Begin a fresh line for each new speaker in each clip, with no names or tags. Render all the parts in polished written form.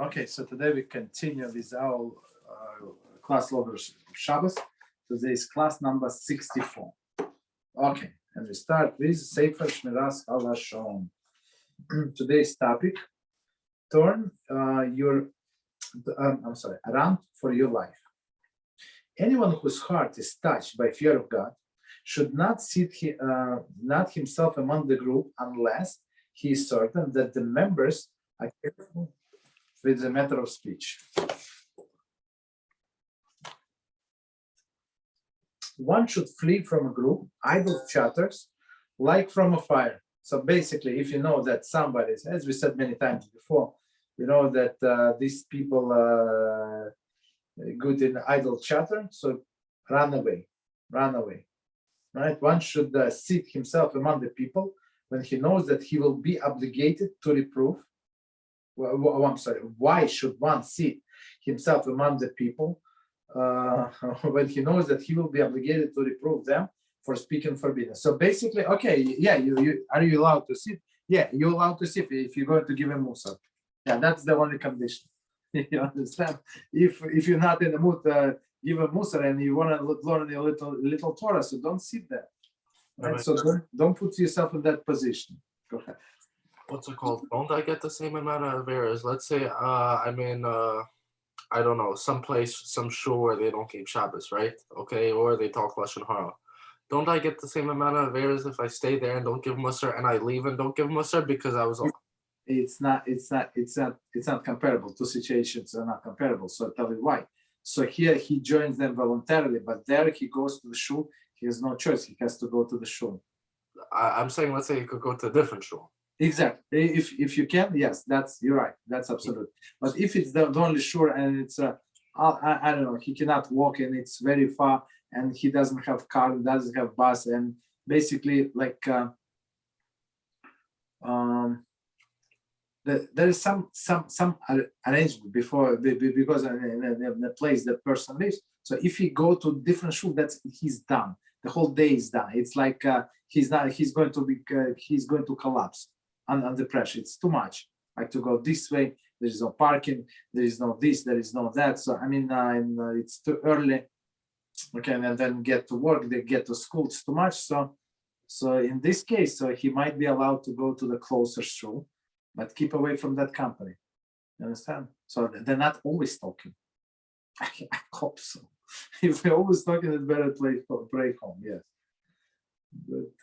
Okay, so today we continue with our class over Shabbos. Today is class number 64. Okay, and we start with Sefer Shmiras HaLashon. Today's topic: turn around for your life. Anyone whose heart is touched by fear of God should not not himself among the group unless he is certain that the members are careful with the matter of speech. One should flee from a group, idle chatters, like from a fire. So basically, if you know that somebody, as we said many times before, you know that these people are good in idle chatter, so run away, right? One should seat himself among the people when he knows that he will be obligated to reprove. Well, I'm sorry, why should one seat himself among the people when he knows that he will be obligated to reprove them for speaking forbidden? So basically, okay, yeah, are you allowed to sit? Yeah, you're allowed to sit if you're going to give him Musa. Yeah, that's the only condition. You understand? If you're not in the mood to give a Musa and you want to learn a little Torah, so don't sit there. Right? So don't put yourself in that position. Go ahead.
What's it called? Don't I get the same amount of errors? Let's say I'm in I don't know, someplace, some shul where they don't keep Shabbos, right? Okay, or they talk Lashon Hara. Don't I get the same amount of errors if I stay there and don't give Musar and I leave and don't give Musar because I was?
It's not comparable. Two situations are not comparable. So I'll tell you why. So here he joins them voluntarily, but there he goes to the shul. He has no choice. He has to go to the shul.
I'm saying, let's say you could go to a different shul.
Exactly. If you can, yes, you're right. That's absolute. But if it's the only shul and it's I don't know, he cannot walk and it's very far and he doesn't have car, doesn't have bus, and basically like there is some arrangement before because in the place that person lives. So if he go to different shul, he's done. The whole day is done. It's like he's going to collapse under pressure. It's too much. Like to go this way, there is no parking, there is no this, there is no that. So I mean, it's too early. Okay, and then get to work, they get to school. It's too much. So in this case, so he might be allowed to go to the closer shul, but keep away from that company. You understand? So they're not always talking. I hope so. If they're always talking, it's better to pray home. Yes. But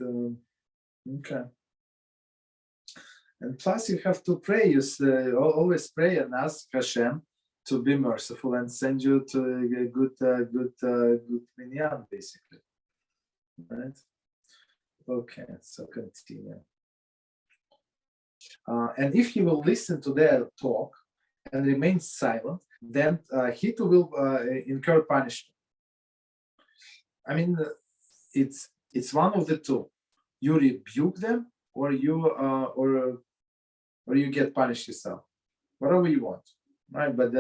okay. And plus, you have to pray. You always pray and ask HaShem to be merciful and send you to a good minyan, basically. Right? Okay. So continue. And if he will listen to their talk and remain silent, then he too will incur punishment. I mean, it's one of the two. You rebuke them, or you get punished yourself. Whatever you want, right? But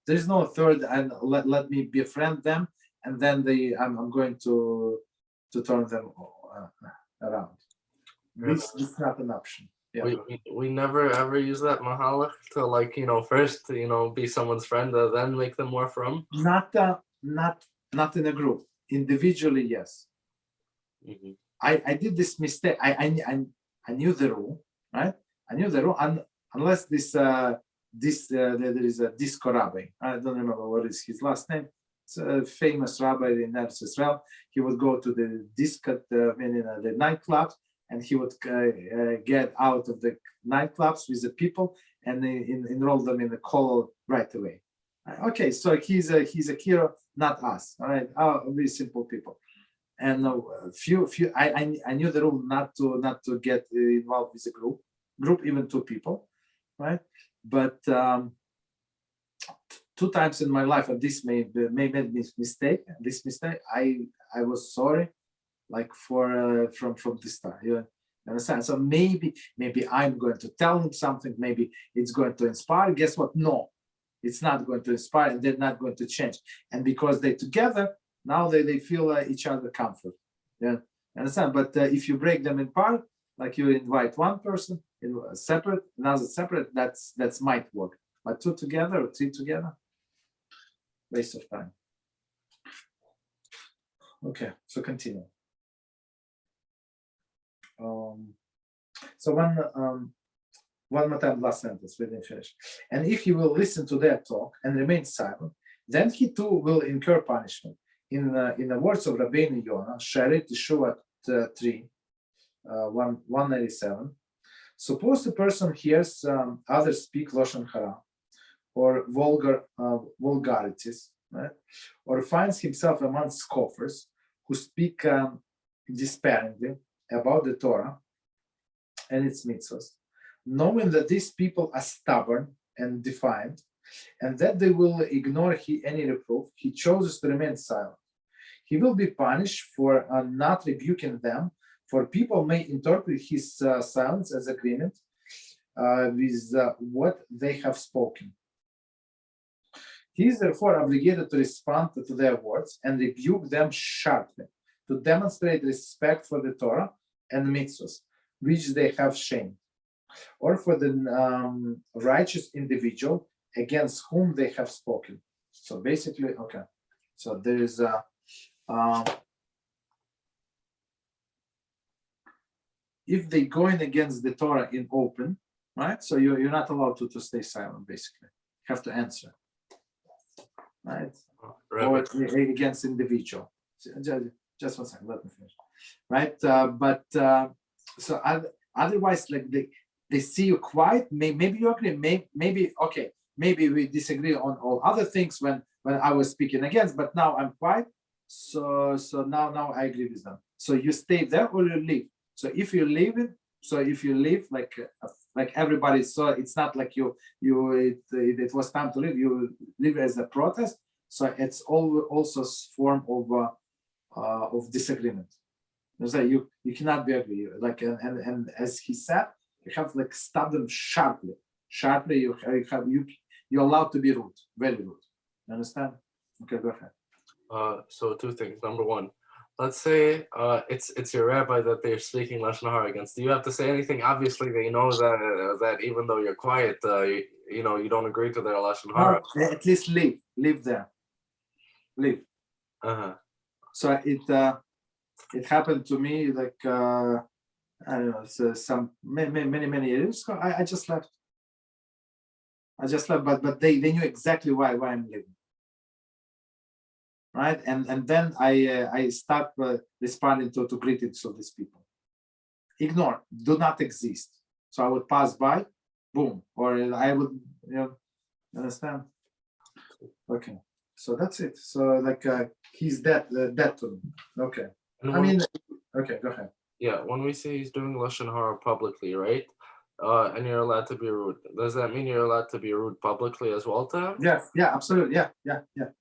there's no third. And let me befriend them, and then I'm going to turn them around. This is not an option. Yeah.
We never ever use that mahalach to first be someone's friend and then make them more from.
Not in a group. Individually, yes. Mm-hmm. I did this mistake. I knew the rule, right? I knew the rule, unless there is a disco rabbi. I don't remember what is his last name. It's a famous rabbi in Eretz Israel. He would go to the disco, the nightclubs, and he would get out of the nightclubs with the people and enroll them in the kollel right away. Okay, so he's a hero, not us. All right, we simple people. And I knew the rule not to get involved with a group, even two people, right? But 2 times in my life, and this made mistake. This mistake, I was sorry, like from the start. You understand? So maybe I'm going to tell him something. Maybe it's going to inspire. Guess what? No, it's not going to inspire, and they're not going to change. And because they're together, now they feel each other comfort. Yeah, understand? But if you break them in part, like you invite one person in separate, another separate, that's might work. But 2 together or 3 together, waste of time. Okay, so continue. So one more time, last sentence, we didn't finish. And if he will listen to their talk and remain silent, then he too will incur punishment. In the words of Rabbi Yaron, Sharet TeShuva 3, 197. Suppose the person hears others speak Lashon Hara or vulgarities, right? Or finds himself among scoffers who speak despairingly about the Torah and its mitzvahs, knowing that these people are stubborn and defiant, and that they will ignore any reproof, he chooses to remain silent. He will be punished for not rebuking them, for people may interpret his silence as agreement with what they have spoken. He is therefore obligated to respond to their words and rebuke them sharply, to demonstrate respect for the Torah and mitzvahs, which they have shamed, or for the righteous individual against whom they have spoken. So basically, okay. So there is if they going against the Torah in open, right? So you're not allowed to stay silent. Basically, you have to answer, right? Or against individual. Just 1 second, let me finish. Right, so otherwise, like they see you quiet. Maybe you agree. Maybe okay. Maybe we disagree on all other things when I was speaking against, but now I'm quiet. So now I agree with them. So you stay there or you leave. So if you leave it, like everybody saw, it's not like it was time to leave. You leave as a protest. So it's also a form of disagreement. So you cannot be agree. Like and as he said, you have like stop them sharply. Sharply, you're allowed to be rude, very rude. You understand? Okay, go ahead.
So 2 things. Number 1, let's say it's your rabbi that they're speaking Lashon Hara against. Do you have to say anything? Obviously, they know that even though you're quiet, you don't agree to their Lashon Hara.
No, at least live there. Live. So it happened to me like I don't know, so some many years ago. I just left. But they knew exactly why I'm leaving. Right, and then I stopped responding to greetings of these people. Ignore, do not exist. So I would pass by, boom, or I would, understand? Okay, so that's it. So like he's dead to me. Okay, okay, go ahead.
Yeah, when we say he's doing Lashon Hara publicly, right? And you're allowed to be rude. Does that mean you're allowed to be rude publicly as well to him?
Yeah, absolutely. Yeah.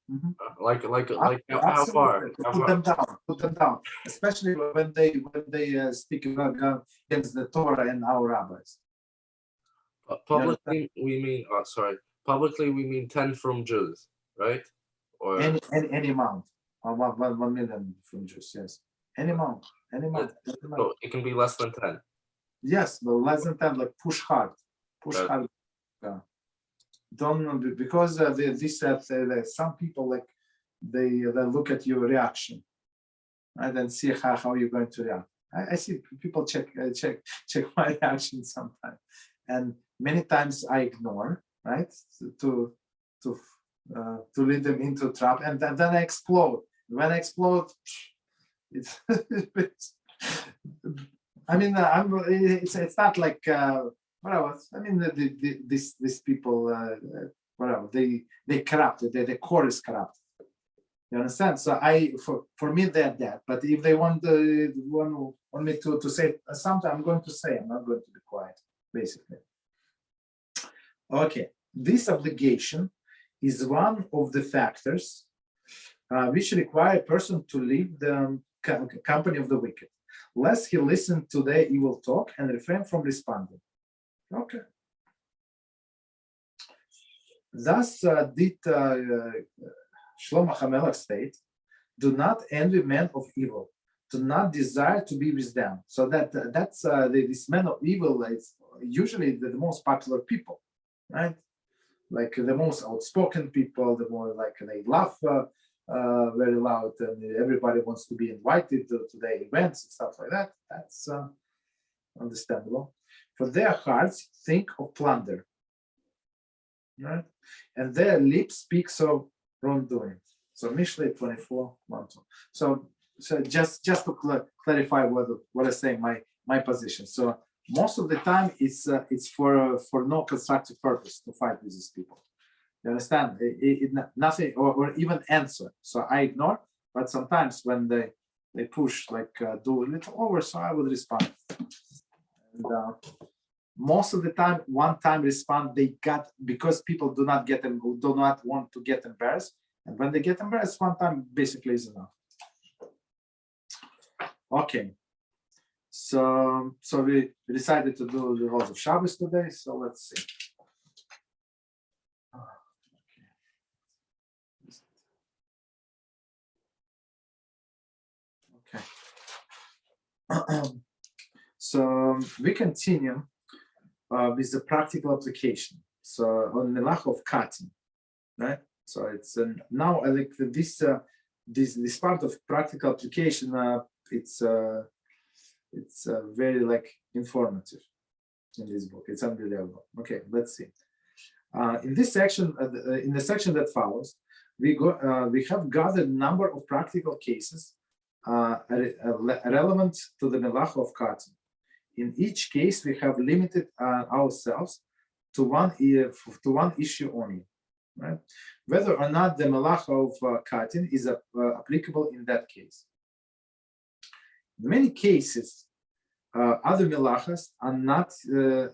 Mm-hmm.
Like how far?
Put them down. Especially when they speak against the Torah and our rabbis.
Publicly, we mean Publicly, we mean 10 from Jews, right? Or
any amount. 1 million from Jews. Yes. Any amount.
So it can be less than 10.
Yes, but less than 10, like push hard. Hard. Don't, because some people like they look at your reaction, right, and see how you're going to react. I see people check my reaction sometimes, and many times I ignore, right, to lead them into a trap, and then I explode. When I explode, it's I mean, it's not like whatever. I mean, these people, whatever, they corrupted. The core is corrupt. You understand? So for me, they're dead. But if they want me to say something, I'm going to say. I'm not going to be quiet. Basically. Okay, this obligation is one of the factors which require a person to leave the company of the wicked, lest he listen to their evil talk and refrain from responding. Okay. Thus did Shlomo HaMelech state, do not envy men of evil, do not desire to be with them. So that's this men of evil is usually the most popular people, right? like the most outspoken people, the more like they laugh very loud, and everybody wants to be invited to their events and stuff like that. That's understandable. For their hearts think of plunder, right? And their lips speaks of wrongdoing. So Mishlei 24:1-2. So just to clarify what I say, my position. So most of the time it's for no constructive purpose to fight with these people. You understand? Nothing or even answer. So I ignore. But sometimes when they push, like do a little over, so I will respond. And most of the time, one-time respond they got, because people do not want to get embarrassed. And when they get embarrassed, one time basically is enough. Okay. So we decided to do the rules of Shabbos today. So let's see. Okay. So we continue with the practical application. So on Melach of cutting, right? So it's now I like this part of practical application. It's very like informative in this book. It's unbelievable. Okay, let's see. In this section, in the section that follows, we have gathered a number of practical cases relevant to the Melach of cutting. In each case, we have limited ourselves to one issue only, right? Whether or not the Melach of cutting is applicable in that case. In many cases, other melachas are not the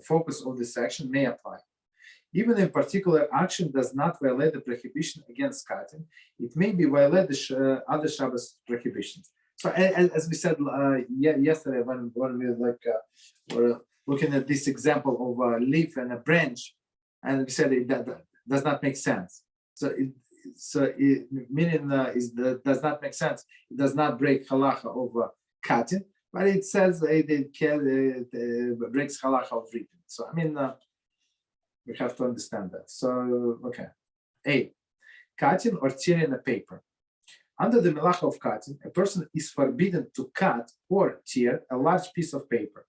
focus of the section may apply. Even if a particular action does not violate the prohibition against cutting, it may be violate the other Shabbos prohibitions. So as we said yesterday, when we were looking at this example of a leaf and a branch, and we said that does not make sense. Meaning does not make sense. It does not break halacha of cutting, but it says it breaks halacha of reaping. So I mean, we have to understand that. So okay, A, cutting or tearing a paper. Under the melacha of cutting, a person is forbidden to cut or tear a large piece of paper,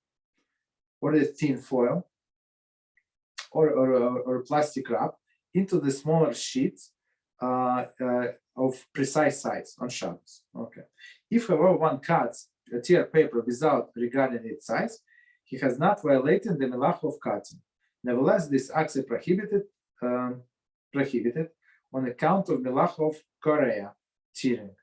or a tin foil, or plastic wrap into the smaller sheets of precise size on Shabbos. Okay. If, however, one cuts a tear paper without regarding its size, he has not violated the melacha of cutting. Nevertheless, this act is prohibited on account of melacha of korea, tearing.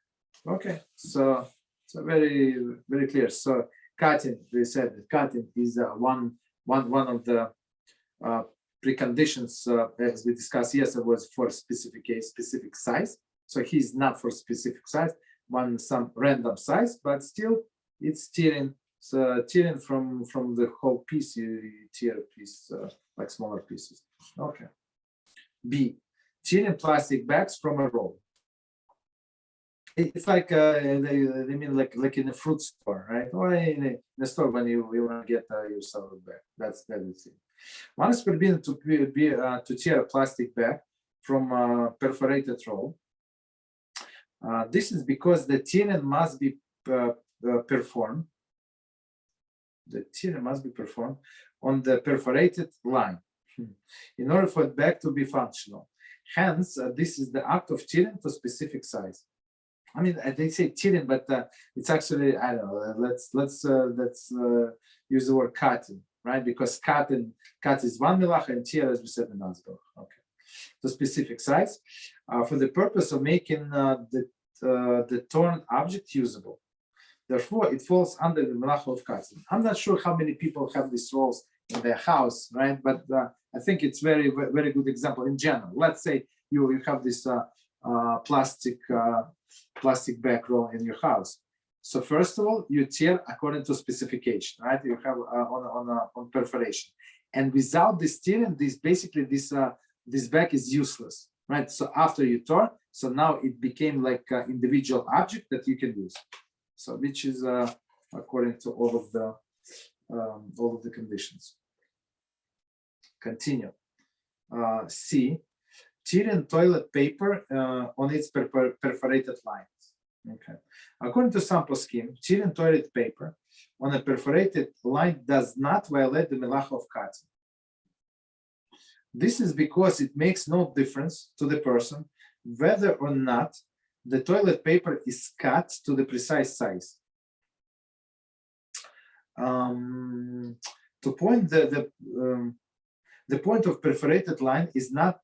Okay, so very very clear. So cutting, we said that cutting is one of the preconditions, as we discussed yesterday, was for specific case, specific size. So he's not for specific size, some random size, but still it's tearing. So tearing from the whole piece, you tear a piece like smaller pieces. Okay. B, tearing plastic bags from a roll. It's like they mean like in a fruit store, right? Or in a store when you want to get yourself a bag. That's the thing. One is forbidden to tear a plastic bag from a perforated roll. This is because the tearing must be performed. The tearing must be performed on the perforated line in order for the bag to be functional. Hence, this is the act of tearing to specific size. I mean, they say tearing, but it's actually, I don't know. Let's use the word cutting, right? Because cut is one melach and tear, as we said, another. Okay, to specific size for the purpose of making the torn object usable. Therefore, it falls under the melacha of cutting. I'm not sure how many people have these rolls in their house, right? But I think it's very, very good example in general. Let's say you have this plastic bag roll in your house. So first of all, you tear according to specification, right? You have on perforation, and without this tearing, this bag is useless, right? So after you tore, so now it became like an individual object that you can use. So which is according to all of the conditions. Continue. C, tearing toilet paper on its perforated lines. Okay. According to some poskim, tearing toilet paper on a perforated line does not violate the melacha of cutting. This is because it makes no difference to the person whether or not the toilet paper is cut to the precise size. To point the point of perforated line is not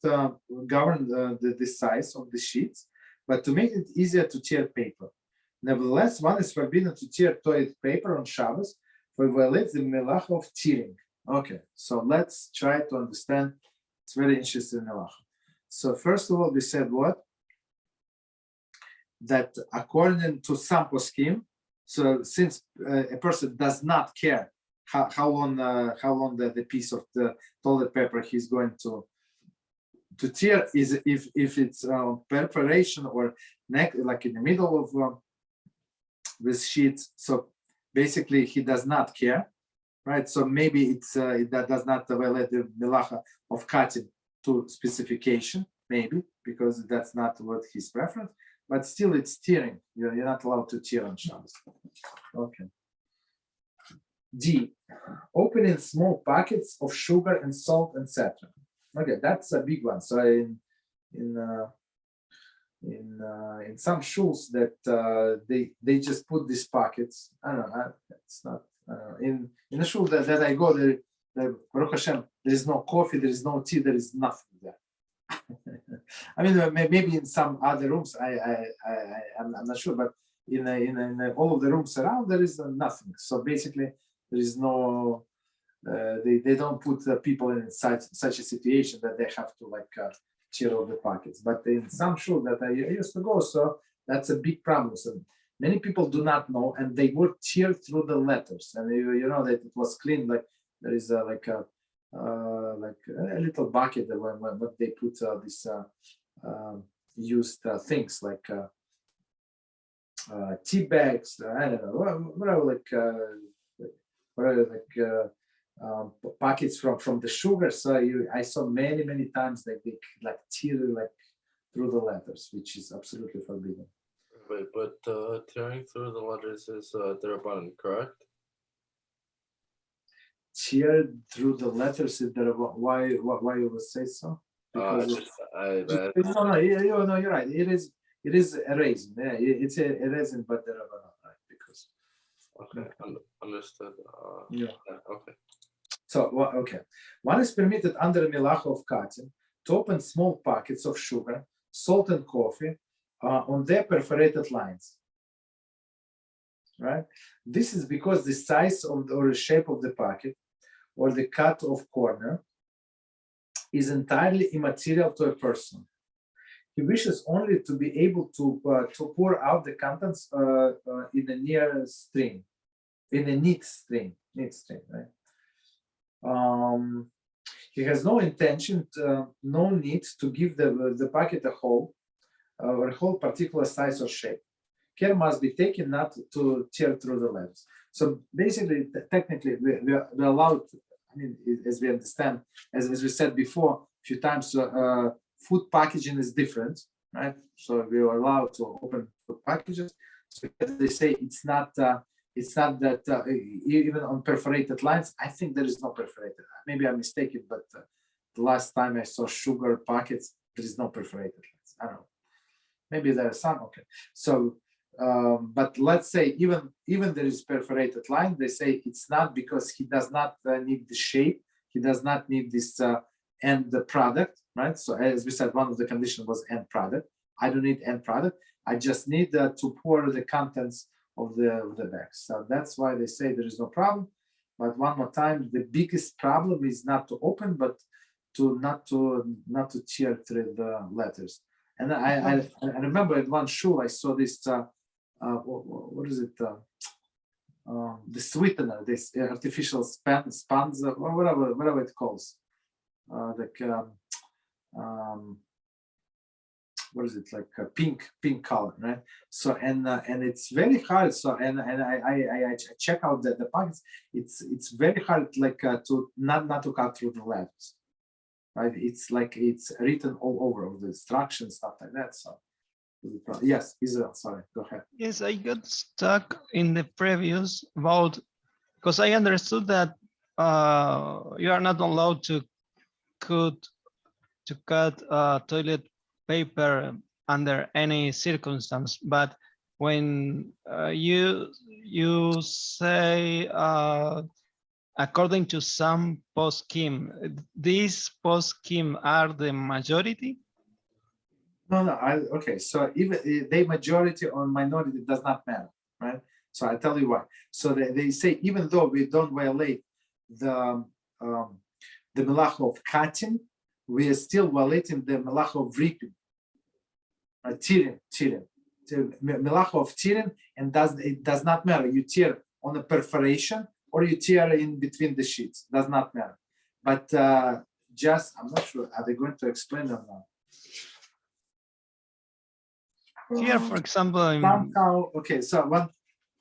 govern the size of the sheets, but to make it easier to tear paper. Nevertheless, one is forbidden to tear toilet paper on Shabbos, for it violates the melacha of tearing. Okay, so let's try to understand. It's very interesting melacha. So first of all, we said what? That according to some poskim, so since a person does not care how long the piece of the toilet paper he's going to tear is if it's perforation or neck, like in the middle of this sheet. So basically he does not care, right? So maybe it's that does not violate the melacha of cutting to specification, maybe because that's not what his preference, but still it's tearing. You're not allowed to tear on Shabbos. Okay. D, opening small packets of sugar and salt, etc. Okay, that's a big one. So in some shuls that they just put these packets. I don't know. It's not in the shul that I go there. Baruch HaShem, there is no coffee, there is no tea, there is nothing there. I mean, maybe in some other rooms, I'm not sure, but in all of the rooms around, there is nothing. So basically, there is no. They don't put people in such a situation that they have to tear off the pockets. But in some shul that I used to go, so that's a big problem. So many people do not know, and they would tear through the letters, and you know that it was clean. Like there is a little bucket that when they put these used things like tea bags. I don't know, whatever, packets from the sugar. So I saw many times that they tear through the letters, which is absolutely forbidden.
Wait, but tearing through the letters is derabbanan, correct?
Tear through the letters is why you would say so? Because no, you're right. It is erasing. Yeah, it's erasing, but derabbanan, right? Because
okay, understood.
Yeah.
Okay.
So, okay. One is permitted under the melacha of cutting to open small packets of sugar, salt, and coffee on their perforated lines. Right? This is because the size or the shape of the packet or the cut of corner is entirely immaterial to a person. He wishes only to be able to pour out the contents in a near stream, in a neat stream, right? He has no intention, no need to give the packet a hole or a whole particular size or shape. Care must be taken not to tear through the letters. So basically, technically, we're allowed. I mean, as we understand, as we said before a few times, food packaging is different, right? So we are allowed to open food packages. So they say it's not that even on perforated lines. I think there is no perforated. Maybe I'm mistaken, but the last time I saw sugar packets, there is no perforated lines. I don't know. Maybe there are some. Okay. So, but let's say even there is perforated line. They say it's not because he does not need the shape. He does not need this end product, right? So as we said, one of the conditions was end product. I don't need end product. I just need to pour the contents of the bags. So that's why they say there is no problem. But one more time, the biggest problem is not to open, but not to tear through the letters. And I remember at one shul I saw this what is it? The sweetener, this artificial spans, or whatever it calls. What is it, like a pink color, right? So and it's very hard. So and I check out the packets. It's very hard, to not to cut through the letters. right? It's like it's written all over the instructions, stuff like that. So yes, Israel, sorry, go ahead.
Yes, I got stuck in the previous about, because I understood that you are not allowed to cut toilet paper under any circumstance. But when you say according to some post-scheme, these post-scheme are the majority?
No, okay. So even they majority or minority does not matter, right? So I tell you why. So they say even though we don't violate the melacha of cutting, we are still violating the melacha of reaping, tearing, the melacha of tearing, and it does not matter. You tear on a perforation or you tear in between the sheets. Does not matter. But just I'm not sure. Are they going to explain or not?
Here, for example,
somehow, okay. So one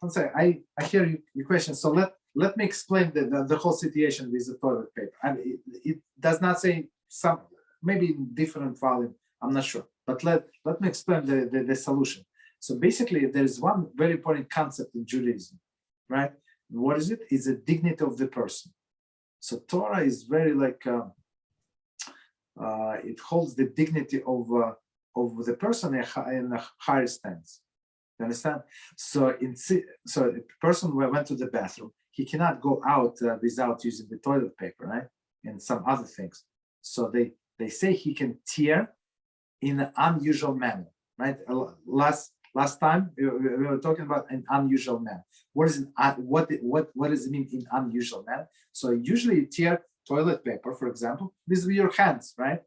second. I hear your question. So let me explain the whole situation with the toilet paper. And it does not say some, maybe in different volume. I'm not sure. But let me explain the solution. So basically, there is one very important concept in Judaism, right? What is it? It's the dignity of the person. So Torah is very like it holds the dignity of the person in a higher stance. You understand? So the person who went to the bathroom, he cannot go out without using the toilet paper, right? And some other things. So they say he can tear in an unusual manner, right? Last time we were talking about an unusual manner. What does it mean in unusual manner? So usually you tear toilet paper, for example, with your hands, right?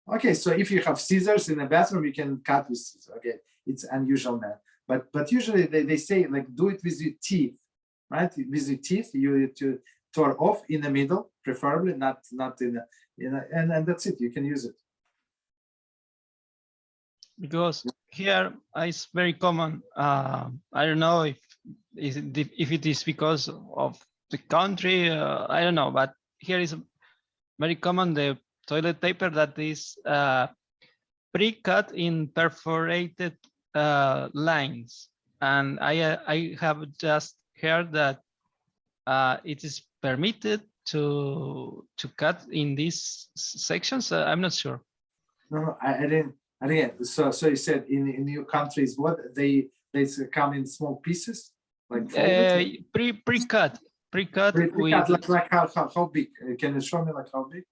Okay, so if you have scissors in the bathroom, you can cut with scissors. Okay, it's unusual manner. But usually they say like do it with your teeth, right? With your teeth, you to tear off in the middle, preferably not in and that's it. You can use it.
Because here it's very common. I don't know if it is because of the country. I don't know, but here is very common the toilet paper that is pre-cut in perforated lines, and I have just heard that it is permitted to cut in these sections. I'm not sure.
No, I didn't. So you said in your countries, what they come in small pieces, like
pre-cut with
like how big? Can you show me like how big?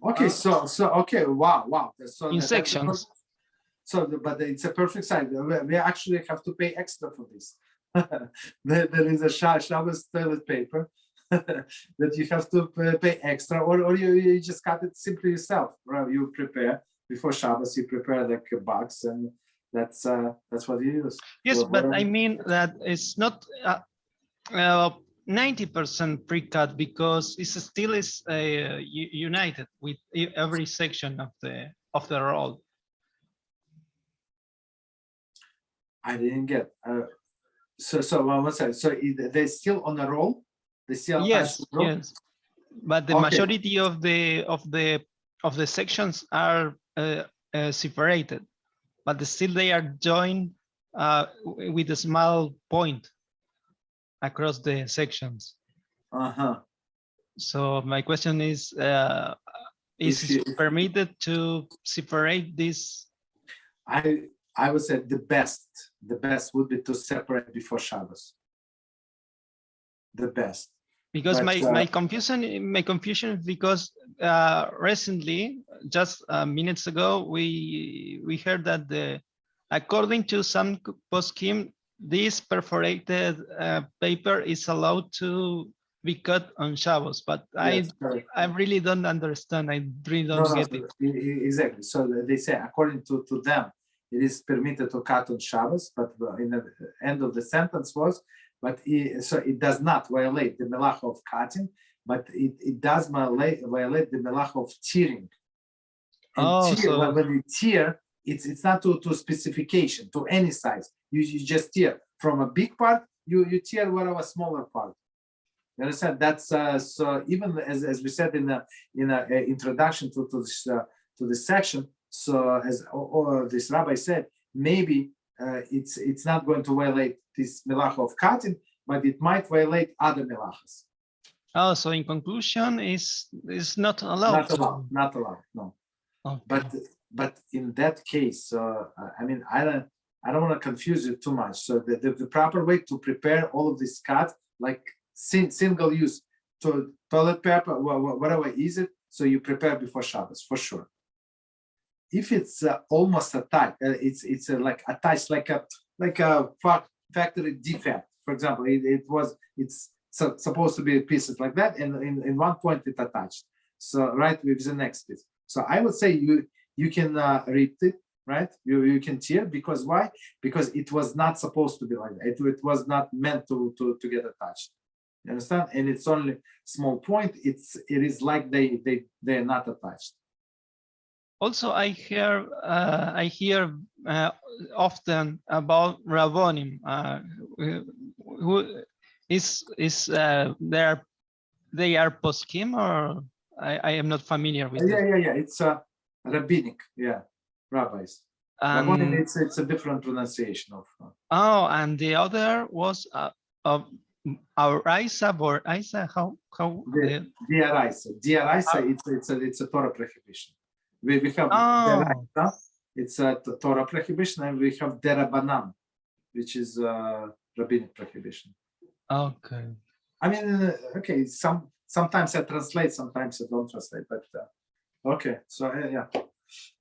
Okay, so okay, wow. So
in sections.
But it's a perfect size. We actually have to pay extra for this. There is a Shabbos toilet paper that you have to pay extra, or you just cut it simply yourself. Right? You prepare before Shabbos. You prepare like a box, and that's what you use.
Yes, but I mean that it's not 90% pre-cut because it still is united with every section of the roll.
I didn't get. So one second. So they're still on a roll. They still
yes. But the
okay.
majority of the sections are separated, but still they are joined with a small point across the sections. So my question is it permitted to separate this?
I would say the best would be to separate before Shabbos. The best.
Because my confusion is because recently, just minutes ago, we heard that according to some post-scheme, this perforated paper is allowed to be cut on Shabbos, but yes, I really don't understand. I really don't get it.
Exactly. So they say according to them, it is permitted to cut on Shabbos, but in the end of the sentence was, so it does not violate the melacha of cutting, but it does violate the melacha of tearing. And when you tear, it's not to specification, to any size. You just tear from a big part, you tear whatever smaller part. You understand? That's so. Even as we said in the introduction to this section. So as this rabbi said, maybe it's not going to violate this melacha of cutting, but it might violate other melachas.
Oh, so in conclusion, is not allowed.
Not allowed. No.
Okay.
But in that case, I mean, I don't want to confuse you too much. So the proper way to prepare all of this cut, like single use to toilet paper, whatever is it, so you prepare before Shabbos for sure. If it's almost attached, it's like attached like a factory defect. For example, it's supposed to be pieces like that, and in one point it attached. So right with the next piece. So I would say you can rip it, right? You can tear, because why? Because it was not supposed to be like that. It was not meant to get attached. You understand? And it's only small point. It is like they're not attached.
Also, I hear often about Rabbonim, who is they are poskim, or I am not familiar with
Yeah. It's rabbinic, rabbis. Rabbonim, it's a different pronunciation of.
Oh, and the other was Araisa or Isa. How?
Diaraisa. It's a Torah prohibition. We have Deraisa, it's a Torah prohibition, and we have Derabanan, which is rabbinic prohibition.
Okay.
I mean, okay. Sometimes I translate, sometimes I don't translate, but okay. So yeah.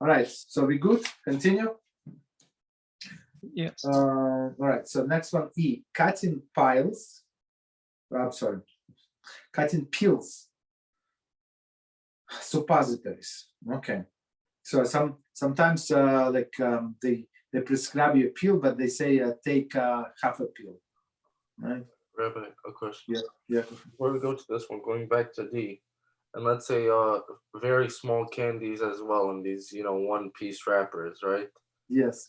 All right. So we good? Continue.
Yes.
All right. So next one, E. Cutting piles. I'm sorry. Cutting pills. Suppositories. Okay. So sometimes they prescribe you a pill, but they say take half a pill. Right.
Rabbi, a question.
Yeah.
Before we go to this one, going back to D, and let's say very small candies as well in these, one-piece wrappers, right?
Yes.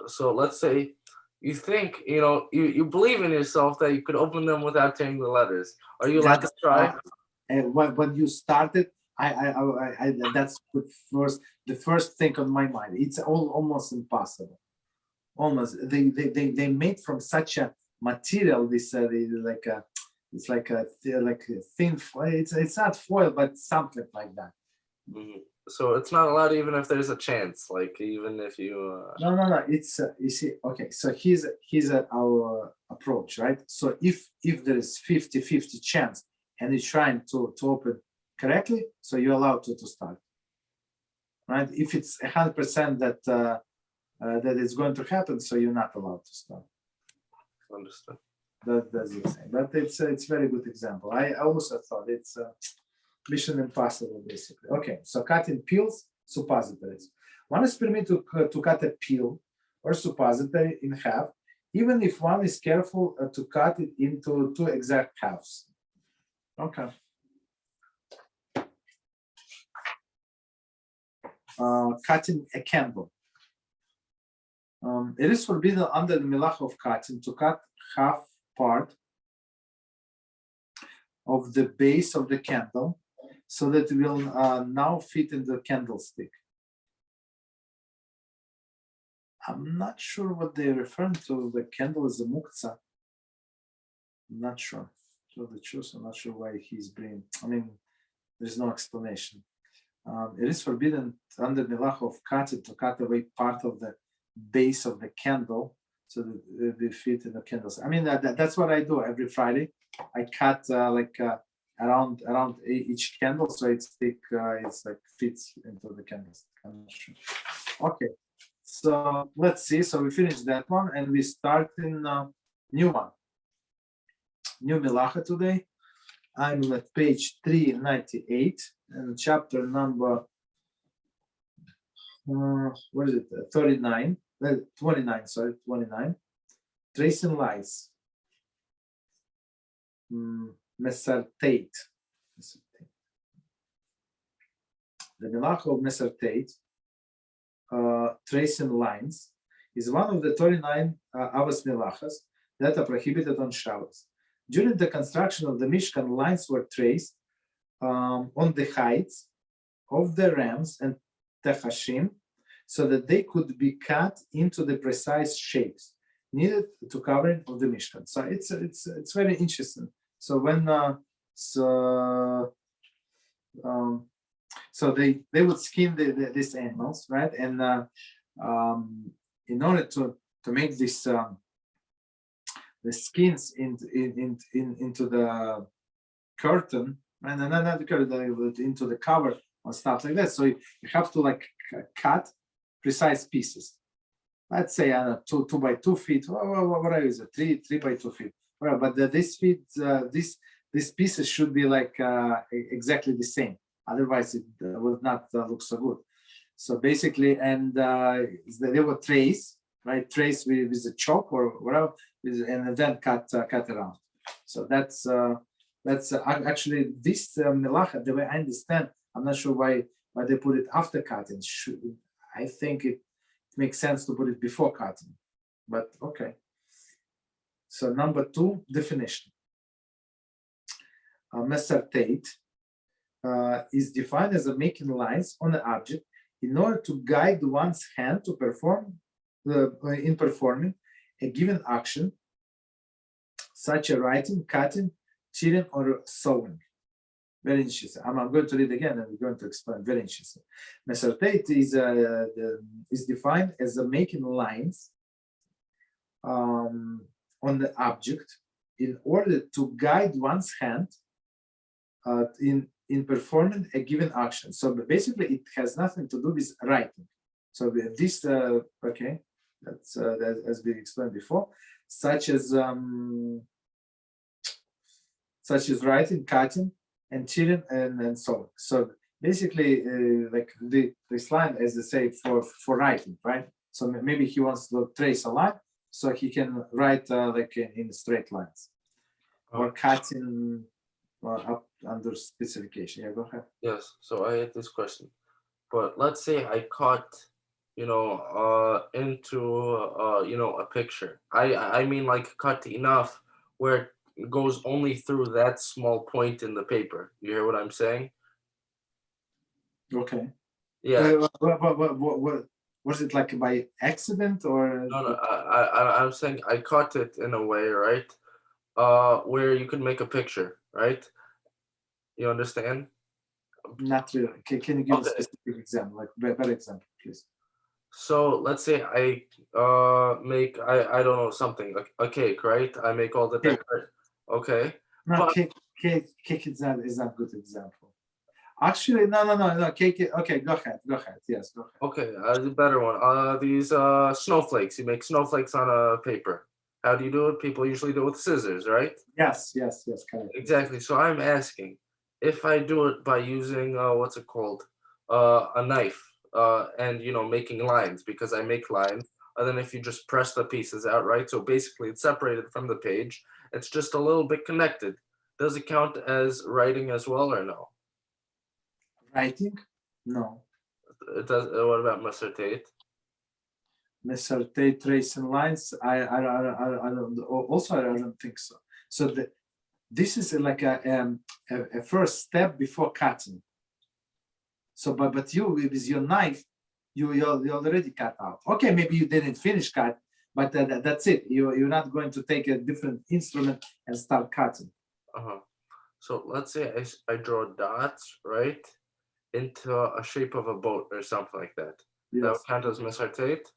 So let's say you think, you believe in yourself that you could open them without tearing the letters. Are you allowed to try?
And when you started, I that's the first thing on my mind. It's almost impossible. Almost they made from such a material. This it's like a thin foil. It's not foil, but something like that.
Mm-hmm. So it's not allowed even if there's a chance, like even if you.
No. It's you see. Okay, so here's our approach, right? So if there is 50-50 chance, and you're trying to open correctly, so you're allowed to start, right? If it's 100% that it's going to happen, so you're not allowed to start.
Understood.
That's the same, but it's very good example. I also thought it's mission impossible, basically. Okay, so cutting pills, suppositories. One is permitted to cut a pill or suppository in half, even if one is careful to cut it into two exact halves. Okay. Cutting a candle. It is forbidden under the milach of cutting to cut half part of the base of the candle so that it will now fit in the candlestick. I'm not sure what they're referring to. The candle is a muktzah. I'm not sure. So the truth, I'm not sure why he's bringing. I mean, there's no explanation. It is forbidden under the milach of cutting to cut away part of the base of the candle so that they fit in the candles. I mean, that's what I do every Friday. I cut around each candle, so it's fits into the candles. I'm not sure. Okay, so let's see. So we finished that one, and we start in new one. New Melacha today. I'm at page 398 and chapter number 29. 29. Sorry, 29. Tracing lies. Mesartate. The Melacha of Mesartate, tracing lines, is one of the 29 Avos Melachas that are prohibited on Shabbos. During the construction of the Mishkan, lines were traced on the heights of the rams and tehashim, so that they could be cut into the precise shapes needed to covering of the Mishkan. So it's very interesting. So when so they would skin these animals, right? And in order to make this the skins into the curtain, and not the curtain, into the cover or stuff like that. So you have to like cut precise pieces. Let's say 2 by 2 feet. What is it? 3 by 2 feet. Right, but these pieces should be like exactly the same. Otherwise, it would not look so good. So basically, and they were traced, right? Traced with a chalk or whatever, and then cut around. So that's actually this melacha. The way I understand, I'm not sure why they put it after cutting. I think it makes sense to put it before cutting, but okay. So number 2 definition. Mesertate is defined as a making lines on an object in order to guide one's hand to perform in performing a given action, such as writing, cutting, tearing, or sewing. Very interesting. I'm going to read again, and we're going to explain. Very interesting. Mesertate is defined as a making lines on the object in order to guide one's hand in performing a given action. So basically, it has nothing to do with writing. So this, okay, that's as we explained before, such as writing, cutting, and tearing, and so on. So basically, like this line, as they say, for writing, right? So maybe he wants to trace a line, so he can write like in straight lines, or cutting up under specification. Yeah, go ahead.
Yes. So I had this question, but let's say I cut, into a picture. I mean, like, cut enough where it goes only through that small point in the paper. You hear what I'm saying?
Okay.
Yeah.
What was it, like by accident or?
No. I'm saying I cut it in a way, right? Where you can make a picture, right? You understand?
Not really. Can you give
Okay.
a specific example, like better example, please?
So let's say I make I don't know, something like a cake, right? I make all the
Cake.
decor. Okay.
No,
But
cake is not good example. Actually, no. Cake. Okay, go ahead. Yes, go ahead.
okay, the better one. These snowflakes. You make snowflakes on a paper. How do you do it? People usually do it with scissors, right?
Yes, correct.
Exactly. So I'm asking if I do it by using what's it called? A knife. And making lines, because I make lines, and then if you just press the pieces out, right? So basically it's separated from the page. It's just a little bit connected. Does it count as writing as well, or no?
Writing? No.
It does. What about mesertate?
Mesertate, tracing lines. I don't. Also, I don't think so. So this is like a first step before cutting. So, but you with your knife, you already cut out. Okay, maybe you didn't finish cut, but that's it. You're not going to take a different instrument and start cutting.
So let's say I draw dots, right, into a shape of a boat or something like that.
Yes.
That would count as mesertate.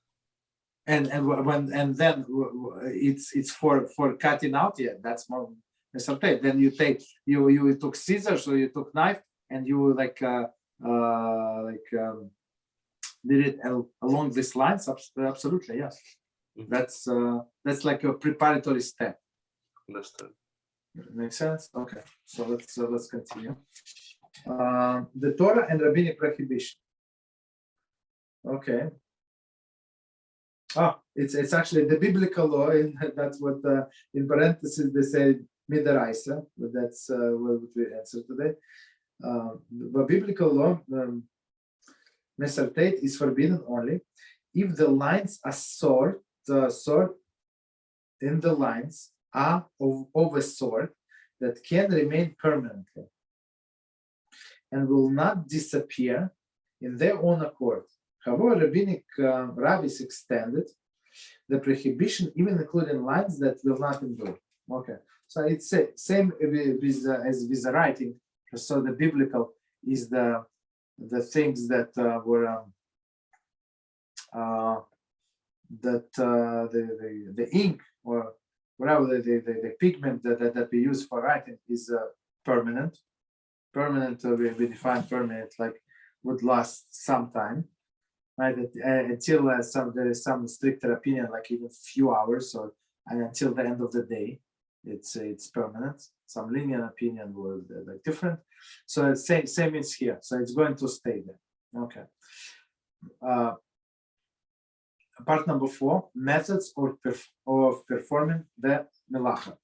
And then it's for cutting out. Yeah, that's more mesertate. Then you took scissors or you took knife and you did it along these lines. Absolutely, yes. Mm-hmm. That's like a preparatory step.
Understood.
Makes sense. Okay, so let's continue. The Torah and rabbinic prohibition. Okay. It's actually the biblical law, and that's what in parentheses they say midaraisa, but that's what we answer today. The biblical law, mesertate is forbidden only if the lines are sewed in the lines are of a sort that can remain permanently and will not disappear in their own accord. However, rabbinic rabbis extended the prohibition, even including lines that will not endure. Okay, so it's same as with the writing. So the biblical is the things that were the ink or whatever the pigment that we use for writing is permanent. Permanent, we define permanent like would last some time, right? Until there is some stricter opinion, like even few hours, or and until the end of the day, it's permanent. Some lenient opinion was like different. So same is here. So it's going to stay there. Okay. Part number 4: methods of performing the melacha.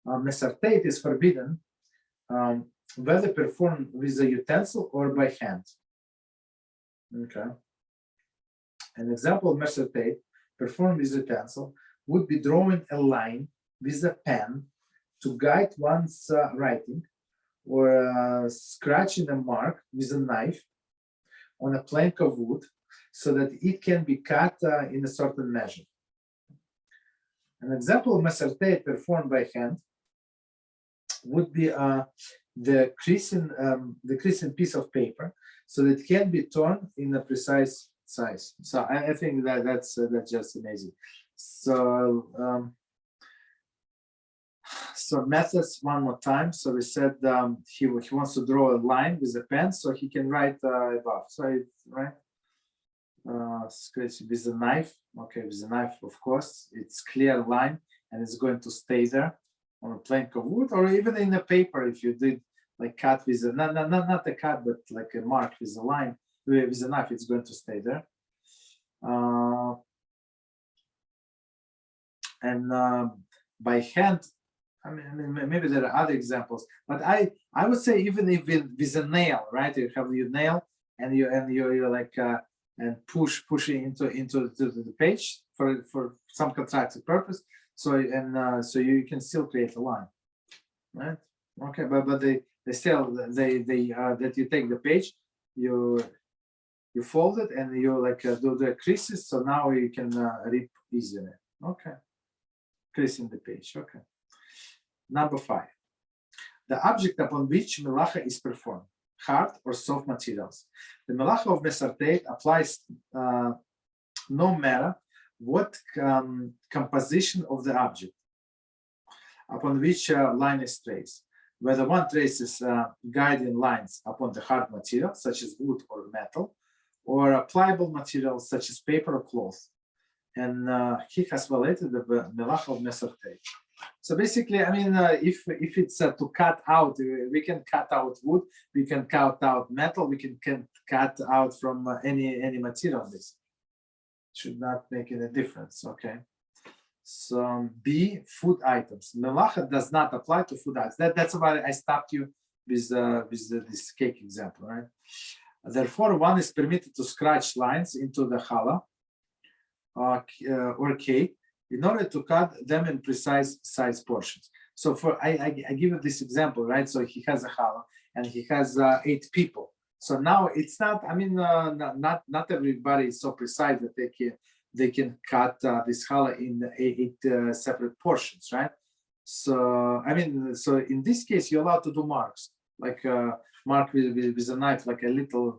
Mesarteit is forbidden whether performed with a utensil or by hand. Okay. An example of mesarteit performed with utensil would be drawing a line with a pen to guide one's writing, or scratching a mark with a knife on a plank of wood so that it can be cut in a certain measure. An example of mesarteit performed by hand would be the creasing piece of paper so that it can be torn in a precise size. So I think that's just amazing. So so methods one more time. So we said he wants to draw a line with a pen so he can write above. So it's right. With a knife. Okay, with a knife, of course, it's clear line and it's going to stay there on a plank of wood, or even in a paper if you did like cut with a not a cut, but like a mark with a line with a knife, it's going to stay there. By hand, I mean maybe there are other examples, but I would say even if with a nail, right? You have your nail and you're like and push it into the page for some contracted purpose. So so you can still create a line, right? Okay, but they still that you take the page, you fold it and you like do the creases. So now you can rip easily. Okay, creasing the page. Okay. Number 5, the object upon which melacha is performed, hard or soft materials. The melacha of mesarteit applies no matter what composition of the object upon which line is traced. Whether one traces guiding lines upon the hard material, such as wood or metal, or pliable materials such as paper or cloth. And he has violated the melacha of mesarteit. So basically, I mean, if it's to cut out, we can cut out wood, we can cut out metal, we can cut out from any material. This should not make any difference. Okay. So B, food items. Melacha does not apply to food items. That's why I stopped you with this cake example, right? Therefore, one is permitted to scratch lines into the challah or cake in order to cut them in precise size portions. So I give you this example, right? So he has a challah and he has 8 people. So now it's not, I mean, not everybody is so precise that they can cut this challah in 8 separate portions, right? So I mean, so in this case, you're allowed to do marks, like mark with a knife, like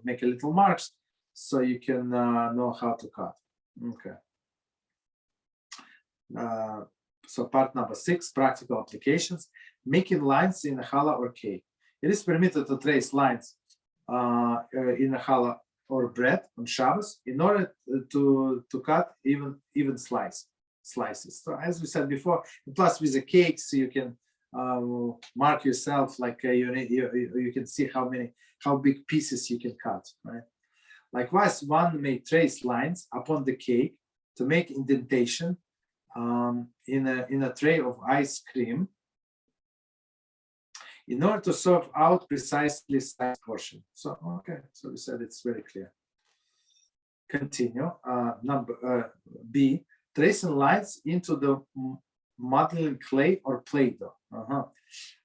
make a little marks, so you can know how to cut. Okay. So part number 6, practical applications. Making lines in a challah or cake. It is permitted to trace lines in a challah or bread on Shabbos in order to cut even slices. So as we said before, plus with the cakes you can mark yourself, like you can see how big pieces you can cut, right? Likewise, one may trace lines upon the cake to make indentation in a tray of ice cream in order to serve out precisely sized portion. So okay, so we said it's very clear. Continue. Number B, tracing lines into the modeling clay or Play-Doh.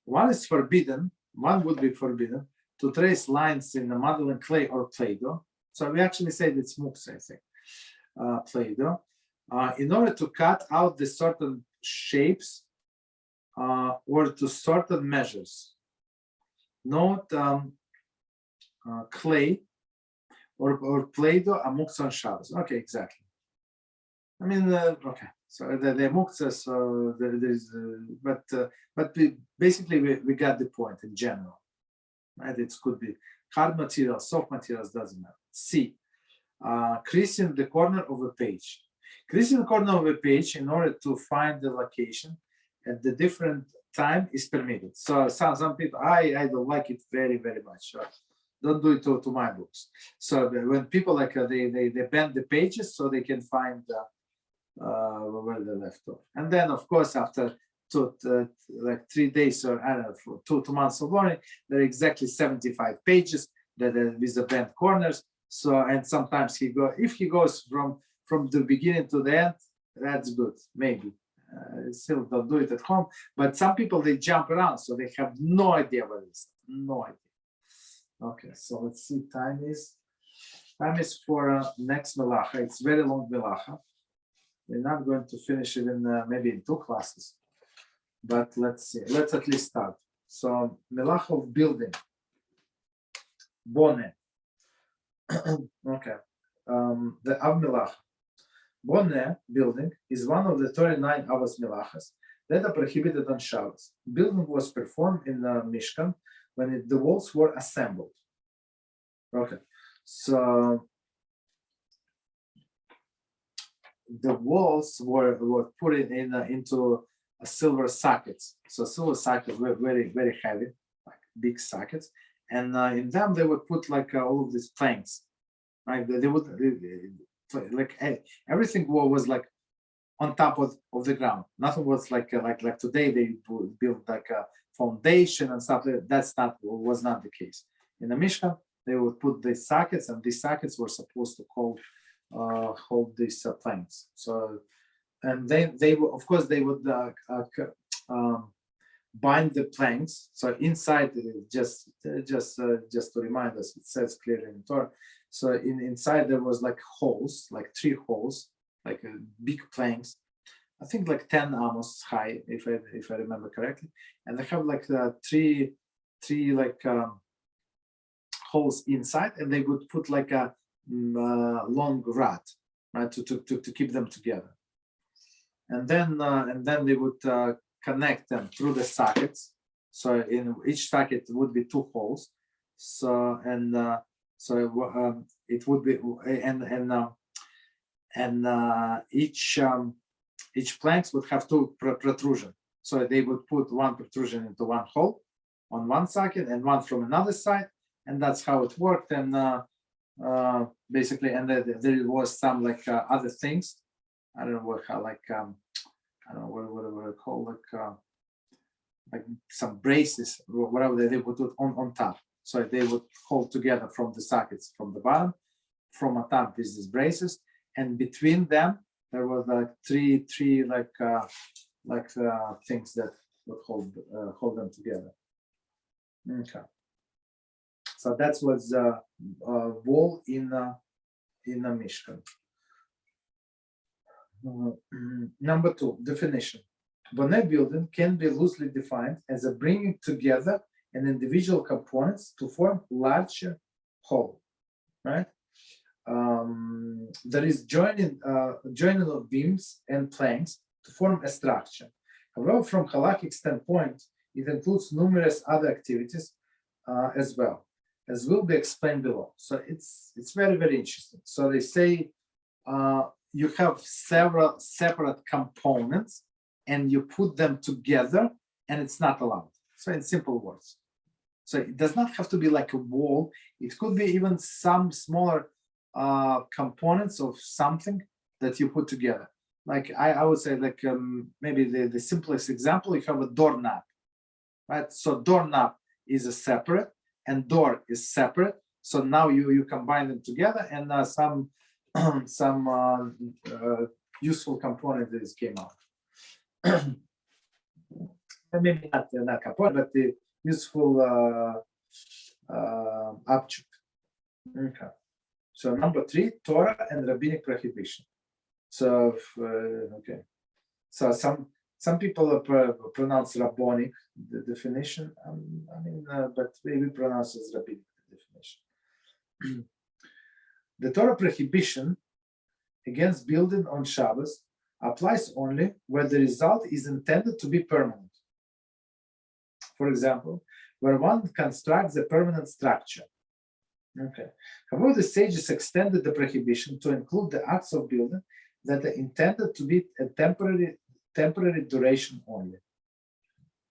One is forbidden. One would be forbidden to trace lines in the modeling clay or Play-Doh. So we actually said it's muksa, I think. Play-Doh. In order to cut out the certain shapes or to certain measures. Note clay or Play-Doh are muksa on Shabbos. Okay, exactly. I mean, okay. So the muksa, so there's, but basically we got the point in general, right? It could be hard materials, soft materials, doesn't matter. C, creasing the corner of a page. Creasing the corner of a page in order to find the location at the different time is permitted. So some people, I don't like it very, very much. Don't do it to my books. So when people like they bend the pages so they can find where they left off. And then of course after like 3 days or I don't know, for 2 months of learning, there are exactly 75 pages that are with the bent corners. So and sometimes if he goes from the beginning to the end, that's good, maybe. Still don't do it at home, but some people they jump around, so they have no idea what it is. No idea. Okay, so let's see. Time is for next melacha. It's very long melacha. We're not going to finish it in maybe in 2 classes, but let's see. Let's at least start. So melacha of building. Bone. Okay. The av melacha. Bone building is one of the 39 avos melachas that are prohibited on Shabbos. Building was performed in the Mishkan when the walls were assembled. Okay, so the walls were put into a silver sockets. So silver sockets were very, very heavy, like big sockets, and in them they would put like all of these planks. Right, they would. Like everything was like on top of the ground. Nothing was like today they build like a foundation and stuff. Was not the case. In the Mishkan, they would put these sockets, and these sockets were supposed to hold these planks. So, and they of course they would bind the planks. So inside, just to remind us, it says clearly in Torah. So inside there was like holes, like 3 holes, like big planks. I think like 10 amos high, if I remember correctly, and they have like three like holes inside, and they would put like a long rod, right, to keep them together, and then they would connect them through the sockets. So in each socket would be 2 holes. So so it would be each planks would have 2 protrusion. So they would put 1 protrusion into 1 hole on one socket and 1 from another side, and that's how it worked. And basically, and there was some like other things. I don't know how like I don't know what it called, like some braces, whatever they would put on top. So they would hold together from the sockets from the bottom, from on top with these braces, and between them there was like three things that would hold them together. Okay. So that was wall in a Mishkan. Number 2, definition. Bonnet building can be loosely defined as a bringing together and individual components to form larger whole, right? There is joining of beams and planks to form a structure. However, from halakhic standpoint, it includes numerous other activities as well, as will be explained below. So it's very, very interesting. So they say you have several separate components and you put them together, and it's not allowed. So in simple words. So it does not have to be like a wall. It could be even some smaller components of something that you put together. Like I would say, like maybe the simplest example, you have a doorknob, right? So doorknob is a separate, and door is separate. So now you combine them together, and some useful component that came out. maybe not kapor, but the useful object. Okay. So number 3, Torah and rabbinic prohibition. So okay. So some people pronounce rabbinic the definition. But we pronounce as rabbinic definition. The Torah prohibition against building on Shabbos applies only where the result is intended to be permanent. For example, where one constructs a permanent structure. Okay. However, the sages extended the prohibition to include the acts of building that are intended to be a temporary duration only.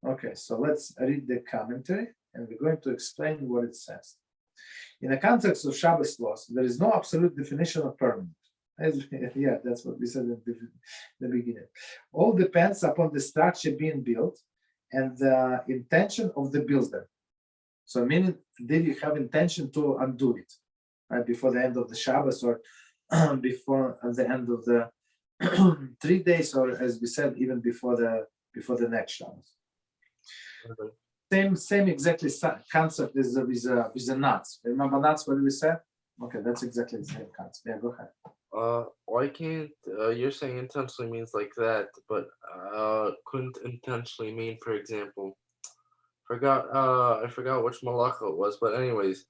Okay, so let's read the commentary, and we're going to explain what it says. In the context of Shabbos laws, there is no absolute definition of permanent. Yeah, that's what we said in the beginning. All depends upon the structure being built and the intention of the builder. So meaning, did you have intention to undo it, right, before the end of the Shabbos, or before the end of the 3 days, or as we said, even before the next Shabbos? Same exactly concept is with the nuts. Remember nuts? What we said? Okay, that's exactly the same concept. Yeah, go ahead.
Why can't you're saying intentionally means like that, but couldn't intentionally mean, for example, I forgot which malacha it was, but anyways,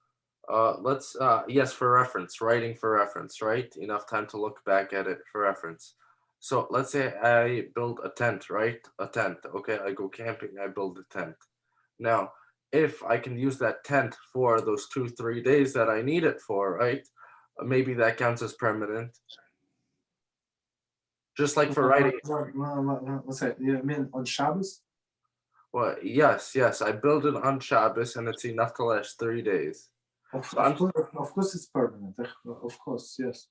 let's yes, for reference, writing for reference, right? Enough time to look back at it for reference. So let's say I build a tent, right? A tent. Okay, I go camping, I build a tent. Now, if I can use that tent for those 2-3 days that I need it for, right? Maybe that counts as permanent. Just like for writing.
What's that? You mean on Shabbos?
Well, yes. I build it on Shabbos, and it's enough to last 3 days.
Of course, it's permanent. Of course, yes.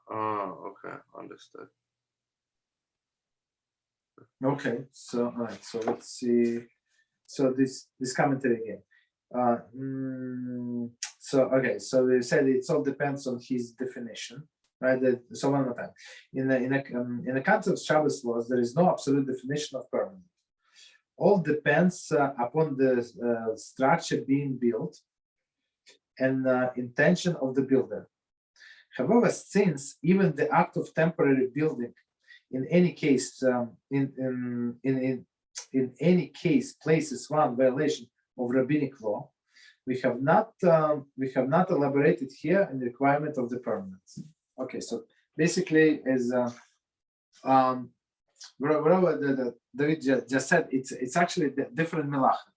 Oh, okay, understood.
Okay, so all right. So let's see. So this commentary again. So they said it all depends on his definition, right? So one more time, in the context of Shabbos laws, there is no absolute definition of permanent. All depends upon the structure being built and the intention of the builder. However, since even the act of temporary building, in any case, in any case, places one violation of rabbinic law, we have not elaborated here in the requirement of the permanence. Okay, so basically, as David just said, it's actually different melacha.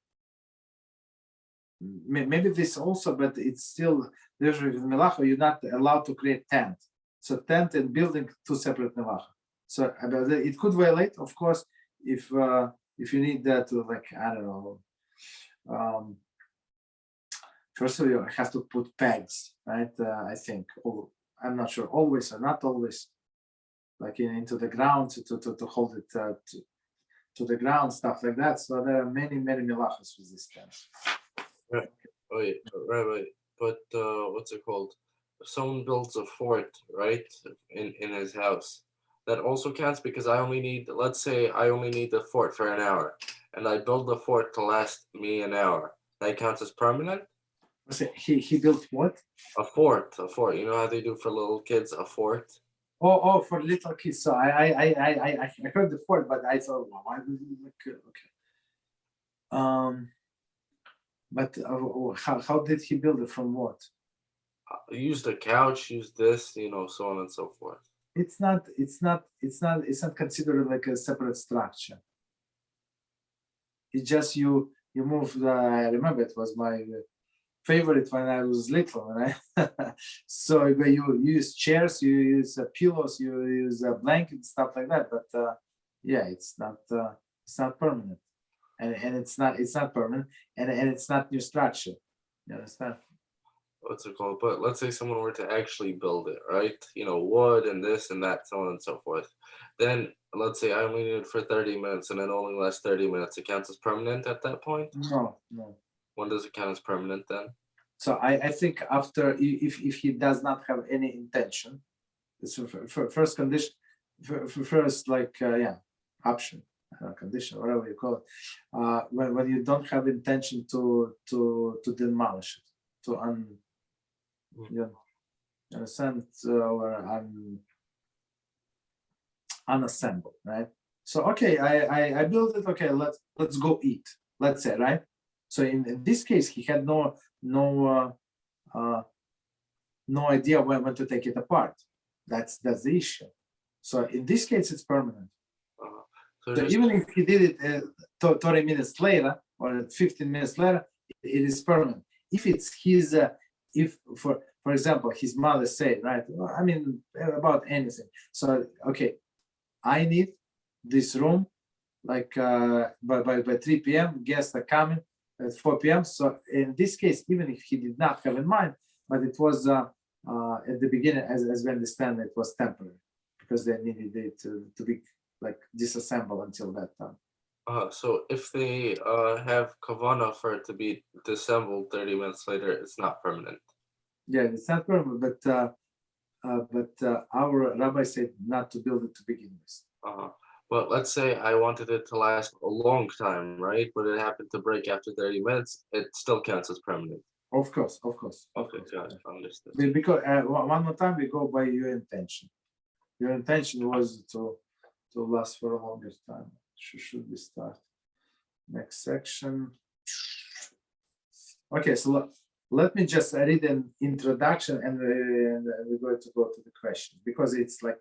Maybe this also, but it's still there's melacha. You're not allowed to create tent. So tent and building, 2 separate melacha. So it could violate, of course, if you need that to, like, I don't know. First of all, you have to put pegs, right? I think. I'm not sure, always or not always, like into the ground to hold it to the ground, stuff like that. So there are many melachas with this tent.
Right. Right. But what's it called? If someone builds a fort, right, in his house, that also counts, because I only need, let's say I only need the fort for an hour, and I build the fort to last me an hour. That counts as permanent?
He built what?
A fort. You know how they do for little kids, a fort?
Oh, for little kids. So I heard the fort, but I thought, well, why would you okay. But how did he build it? From what?
Use the couch, use this, so on and so forth.
It's not considered like a separate structure. It's just you move the, I remember it was my favorite when I was little, right? So you use chairs, you use pillows, you use blankets, stuff like that. But yeah, it's not permanent, and it's not permanent, and it's not new structure. You understand?
What's it called? But let's say someone were to actually build it, right? Wood and this and that, so on and so forth. Then let's say I only need it for 30 minutes and it only lasts 30 minutes. It counts as permanent at that point?
No.
When does it count as permanent then?
So I think after, if he does not have any intention, it's first condition, first option. condition, whatever you call it, when you don't have intention to demolish it, you understand, or unassemble, right? So okay, I built it. Okay, let's go eat. Let's say, right? So in this case, he had no idea when to take it apart. That's the issue. So in this case, it's permanent. So even if he did it 30 minutes later or 15 minutes later, it is permanent. If it's his, if for example, his mother said, right? I mean, about anything. So okay, I need this room like by 3 p.m. Guests are coming at 4 p.m. So in this case, even if he did not have in mind, but it was at the beginning, as we understand, it was temporary because they needed it to be like disassembled until that time.
So if they have kavana for it to be disassembled 30 minutes later, it's not permanent.
Yeah, it's not permanent, but our rabbi said not to build it to begin with.
But let's say I wanted it to last a long time, right? But it happened to break after 30 minutes, it still counts as permanent.
Of course.
Okay, got it. Understood.
Because one more time we go by your intention. Your intention was to last for a longer time. Should we start? Next section. Okay, so let me just read an introduction and we're going to go to the questions because it's like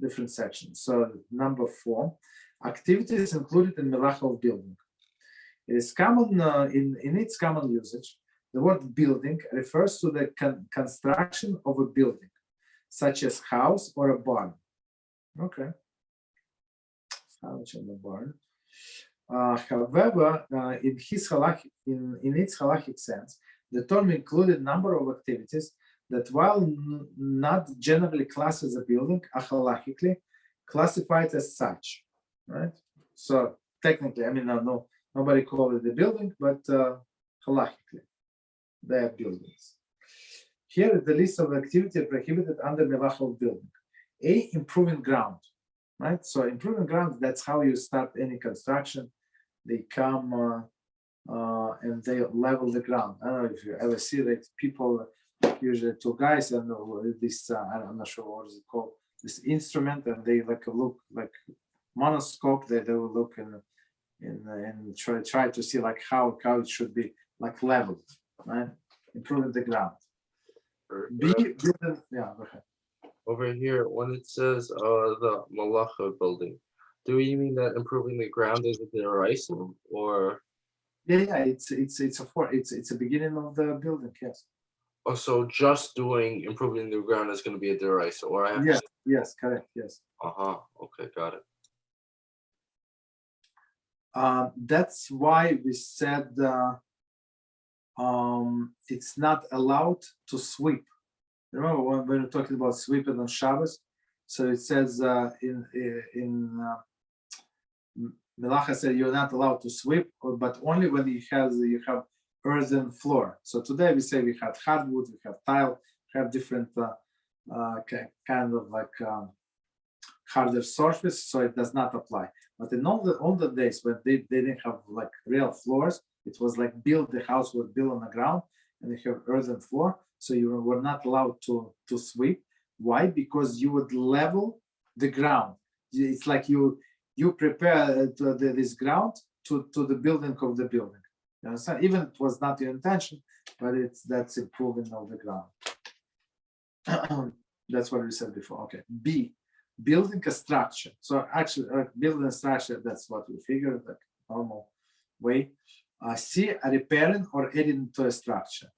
different sections. So number 4, activities included in melacha of building. It is common in its common usage. The word building refers to the construction of a building, such as house or a barn. Okay, house and a barn. However, in its halachic sense, the term included a number of activities that, while not generally classed as a building, are halachically classified as such, right? So technically, I mean, nobody called it a building, but halachically, they are buildings. Here is the list of activities prohibited under melacha of building. A, improving ground, right? So improving ground, that's how you start any construction. They come and they level the ground. I don't know if you ever see that people, usually 2 guys, and this, I'm not sure what is it called, this instrument, and they like look like monoscope. They will look and try to see like how it should be like leveled, right? Improving the ground. B, yeah, go ahead.
Over here, when it says the malacha building, do you mean that improving the ground is a deraisa, or?
Yeah, it's a beginning of the building, yes.
Oh, so just doing improving the ground is going to be a deraisa, or I have
yes, correct, yes.
Okay, got it.
That's why we said it's not allowed to sweep. Remember when we were talking about sweeping on Shabbos? So it says in Melacha said you're not allowed to sweep, but only when you have earthen floor. So today we say we have hardwood, we have tile, we have different kind of like harder surface, so it does not apply. But in all the days when they didn't have like real floors, it was like the house was built on the ground and you have earthen floor, so you were not allowed to sweep. Why? Because you would level the ground. It's like you prepare this ground to the building of the building. You understand? Even it was not your intention, but that's improving of the ground. That's what we said before. Okay. B, building a structure. So actually, building a structure, that's what we figured, like normal way. C, a repairing or adding to a structure.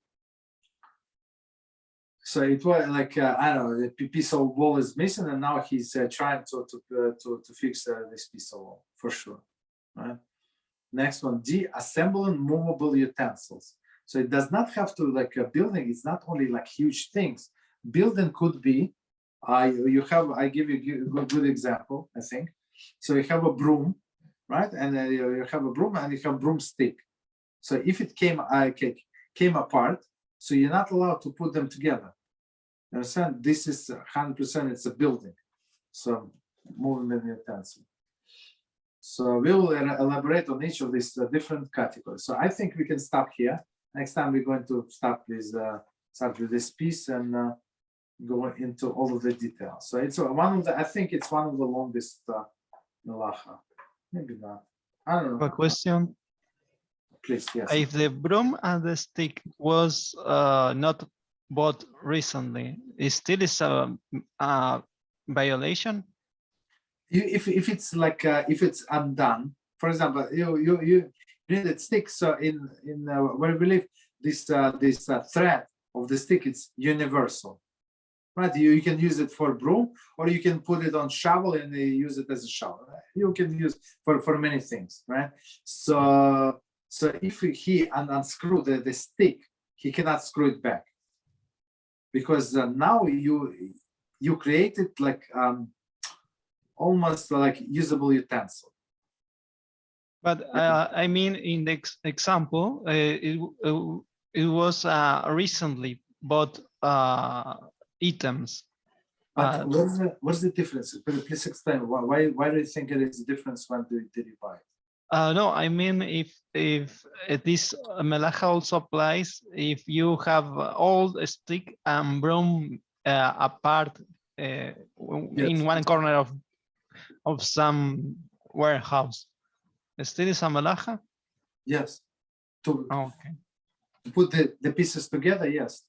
So it was like I don't know, the piece of wall is missing, and now he's trying to fix this piece of wall for sure. Right. Next one, D, assembling movable utensils. So it does not have to like a building. It's not only like huge things. Building could be. I give you a good example. I think. So you have a broom, right? And you have a broom and you have broomstick. So if it came apart, so you're not allowed to put them together. You understand? This is 100%. It's a building. So moving the utensil. So we'll elaborate on each of these different categories. So I think we can stop here. Next time we're going to start with this piece and go into all of the details. So it's one of the, I think it's one of the longest melacha. Maybe not. I don't know.
A question.
Please, yes.
If the broom and the stick was not bought recently, it still is a violation?
If it's like if it's undone, for example, you need a stick. So in where we live, this thread of the stick, it's universal, right? You can use it for broom, or you can put it on shovel and use it as a shovel. You can use for many things, right? So if he unscrew the stick, he cannot screw it back, because now you created like almost like usable utensil.
But I mean, in the example, it was recently bought items.
But what's the difference? Please explain. Why do you think it is a difference when did you buy it?
No, I mean, if this melacha also applies, if you have old stick and broom apart in one corner of some warehouse, still is a melacha?
Yes. To
put
the pieces together, yes.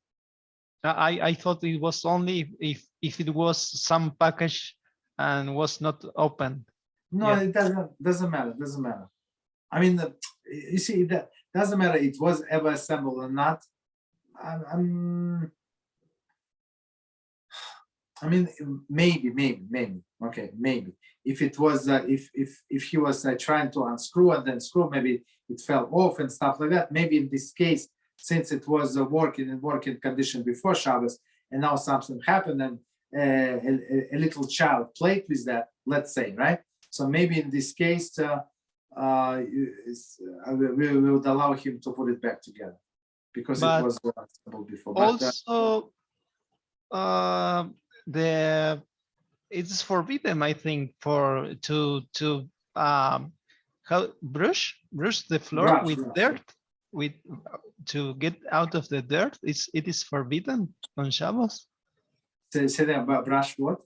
I thought it was only if it was some package and was not open.
No, it doesn't matter. Doesn't matter. I mean, you see, that doesn't matter. It was ever assembled or not. I mean, maybe. Okay, maybe. If it was, if he was trying to unscrew and then screw, maybe it fell off and stuff like that. Maybe in this case, since it was working condition before Shabbos, and now something happened, and a little child played with that, let's say, right? So maybe in this case, we would allow him to put it back together, because it was unstable before.
Also, it's forbidden, I think, to how brush the floor with dirt, to get out of the dirt. It is forbidden on Shabbos.
Say that about brush what?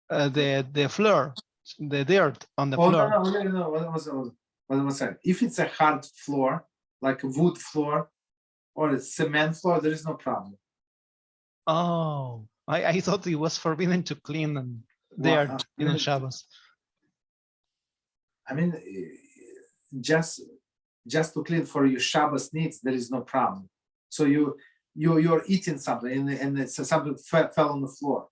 The floor, the dirt on the floor.
No. What was that? If it's a hard floor, like a wood floor or a cement floor, there is no problem.
Oh, I thought it was forbidden to clean dirt in Shabbos.
I mean, just to clean for your Shabbos needs, there is no problem. So you're eating something and something fell on the floor,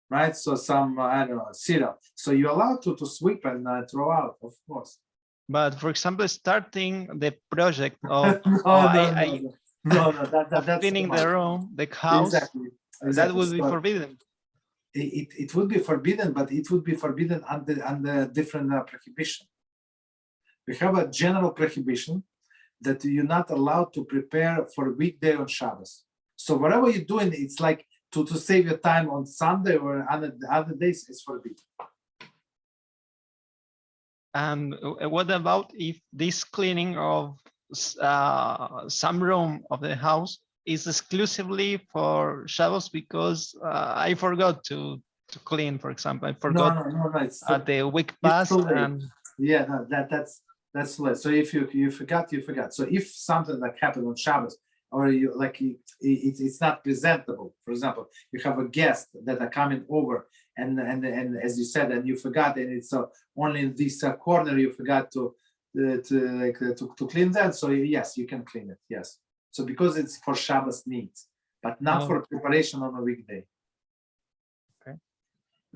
right? So some I don't know, syrup. So you're allowed to sweep and throw out, of course.
But for example, starting the project of
that's
cleaning the room, the house, exactly. That would be forbidden.
It would be forbidden, but it would be forbidden under different prohibition. We have a general prohibition that you're not allowed to prepare for a weekday on Shabbos. So whatever you're doing, it's like to save your time on Sunday or other days, it's forbidden.
And what about if this cleaning of some room of the house is exclusively for Shabbos because I forgot to clean, for example, I forgot at the week passed. And
yeah, no, that's less. So if you forgot, you forgot. So if something like happened on Shabbos, or you like it's not presentable. For example, you have a guest that are coming over, and as you said, and you forgot, and it's only in this corner you forgot to clean that. So yes, you can clean it. Yes. So because it's for Shabbos needs, but not for preparation on a weekday.
Okay.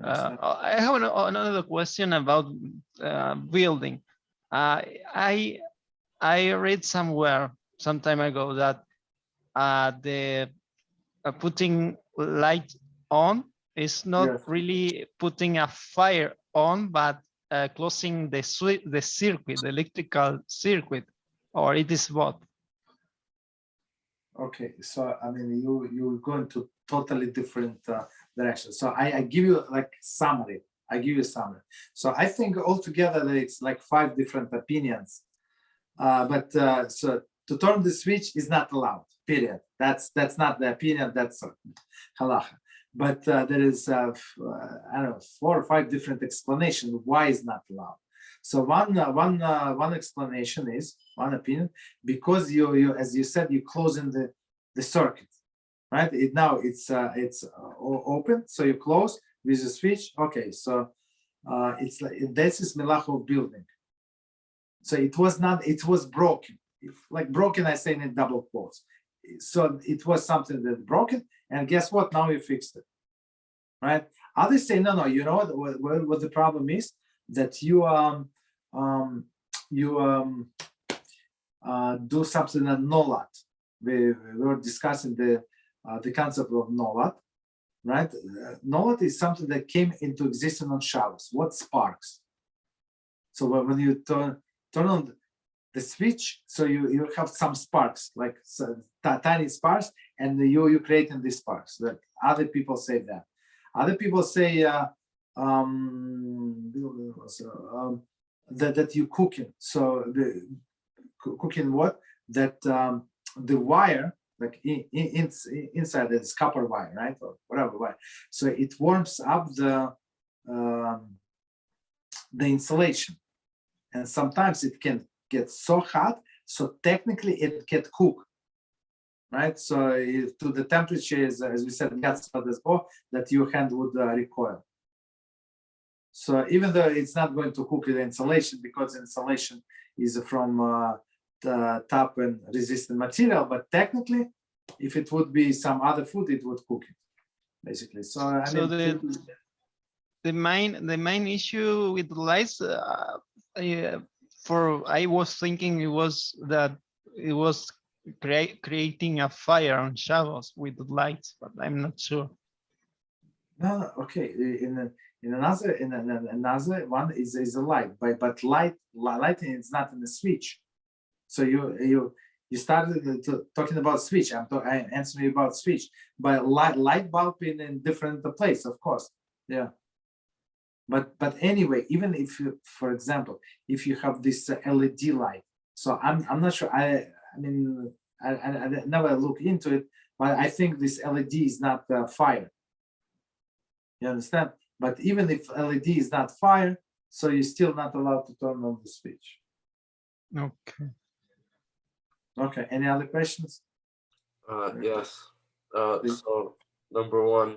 I have another question about building. I read somewhere some time ago that the putting light on is not really putting a fire on, but closing the circuit, the electrical circuit, or it is what?
Okay, so I mean, you go into totally different direction. So I give you like summary. I give you a summary. So I think altogether it's like 5 different opinions. So to turn the switch is not allowed. Period. That's not the opinion. That's halacha. But there is I don't know, 4 or 5 different explanations why it's not allowed. So one explanation is, one opinion, because you as you said, you closing the circuit, right? Now it's open, so you close with the switch. Okay, so it's like this is melach of building. So it was not, it was broken. If like broken, I say in double quotes. So it was something that broken, and guess what? Now you fixed it, right? Others say no. You know what the problem is? That you do something at nolat. We were discussing the concept of nolat, right? Nolat is something that came into existence on Shabbos. What sparks? So when you turn on the switch, so you have some sparks, like tiny sparks, and you creating these sparks. That other people say that. Other people say that you cooking. So the cooking what? That the wire, like inside is copper wire, right, or whatever wire. So it warms up the insulation, and sometimes it can get so hot, so technically it can cook, right? So to the temperature is, as we said, that your hand would recoil. So even though it's not going to cook the insulation, because insulation is from the top and resistant material, but technically, if it would be some other food, it would cook it, basically. So I mean,
the main issue with the lights, I was thinking it was that it was creating a fire on Shabbos with the lights, but I'm not sure.
No, okay. In another one is a light, but lighting is not in the switch. So you started talking about switch. I'm answering about switch, but light bulb in a different place, of course. Yeah. But anyway, even if you, for example, if you have this LED light, so I'm not sure. I mean I never look into it, but I think this LED is not fire. You understand? But even if LED is not fire, so you're still not allowed to turn on the switch.
Okay.
Okay. Any other questions?
Yes. So number 1,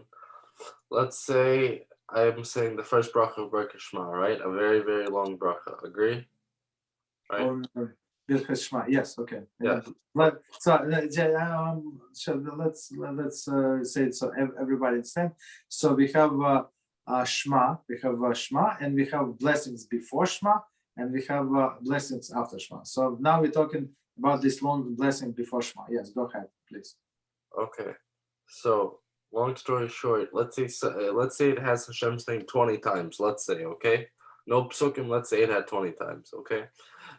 let's say I'm saying the first bracha of Birkat Shema, right? A very, very long bracha. Agree? Right?
Birkat Shema. Yes. Okay.
Yes.
So let's say it so everybody understand. So we have Shema. We have Shema, and we have blessings before Shema, and we have blessings after Shema. So now we're talking about this long blessing before Shema. Yes. Go ahead, please.
Okay. So long story short, let's say it has Hashem's name 20 times. Let's say, okay. No psukim. Let's say it had 20 times. Okay.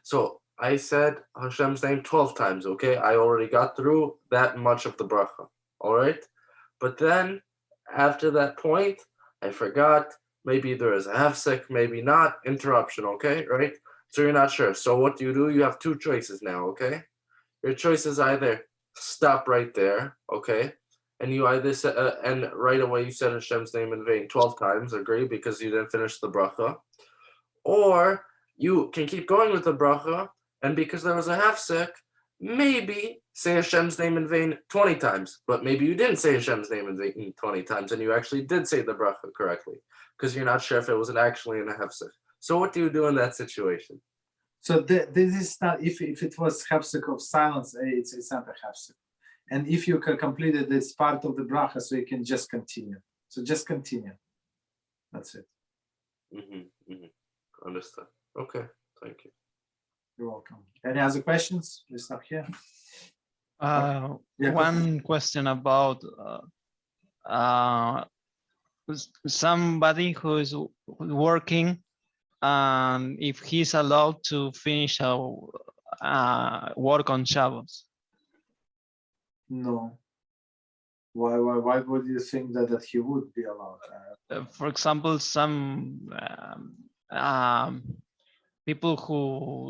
So I said Hashem's name 12 times, okay? I already got through that much of the bracha, all right? But then, after that point, I forgot, maybe there is a hefsek, maybe not, interruption, okay, right? So you're not sure. So what do? You have 2 choices now, okay? Your choice is either stop right there, okay? And you either said, and right away you said Hashem's name in vain 12 times, agree, because you didn't finish the bracha. Or you can keep going with the bracha, and because there was a hefsek, maybe say Hashem's name in vain 20 times, but maybe you didn't say Hashem's name in vain 20 times, and you actually did say the bracha correctly, because you're not sure if it was actually in a hefsek. So what do you do in that situation?
So this is not, if it was hefsek of silence, it's not a hefsek. And if you completed this part of the bracha, so you can just continue. So just continue. That's it.
Understood. Okay. Thank you.
You're welcome. Any other questions? We stop here.
One question about somebody who is working, if he's allowed to finish work on Shabbos.
No. Why would you think that he would be allowed?
For example, some people who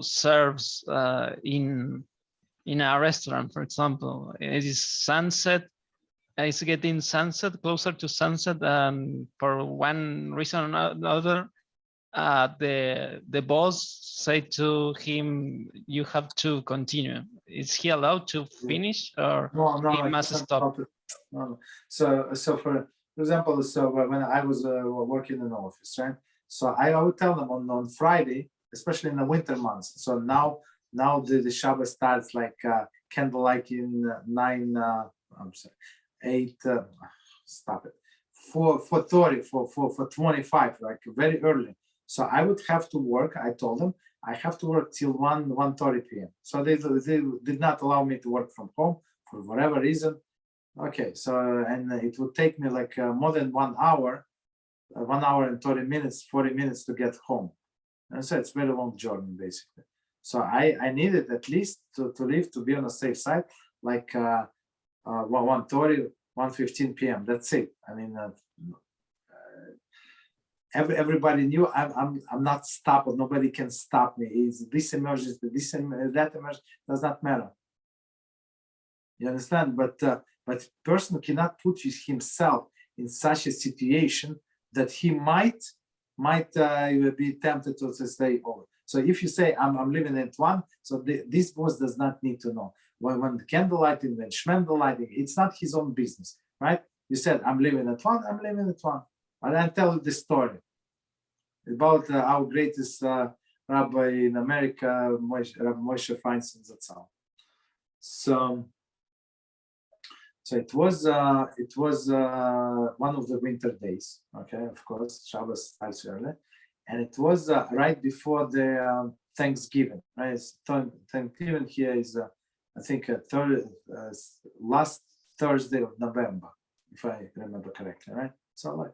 serves in a restaurant, for example, it is sunset. It's getting sunset, closer to sunset, and for one reason or another, the boss said to him, "You have to continue." Is he allowed to finish, or he must stop?
No. So for example, so when I was working in the office, right? So I would tell them on Friday, especially in the winter months. So now the Shabbat starts like candlelight in 4:30, for 25, like very early. So I would have to work. I told them I have to work till 1:30 p.m. So they did not allow me to work from home for whatever reason. Okay, so and it would take me like more than 1 hour, 1 hour and 30 minutes, 40 minutes to get home. And so it's very long journey basically. So I needed at least to leave, to be on a safe side, like 1:30, 1:15 p.m. That's it. I mean, everybody knew I'm not stopped. Nobody can stop me. It's this emergency, that emergency, does not matter. You understand? But person cannot put himself in such a situation that he might be tempted to stay over. So if you say I'm living at 1, so this boss does not need to know. When the candlelighting, when schmendelighting, it's not his own business, right? You said I'm living at 1, I'm living at 1. And I tell you the story about our greatest rabbi in America, Rabbi Moshe Feinstein Zatzal. So it was one of the winter days. Okay, of course, Shabbat starts early, and it was right before the Thanksgiving. Right, Thanksgiving here is I think last Thursday of November, if I remember correctly. Right, so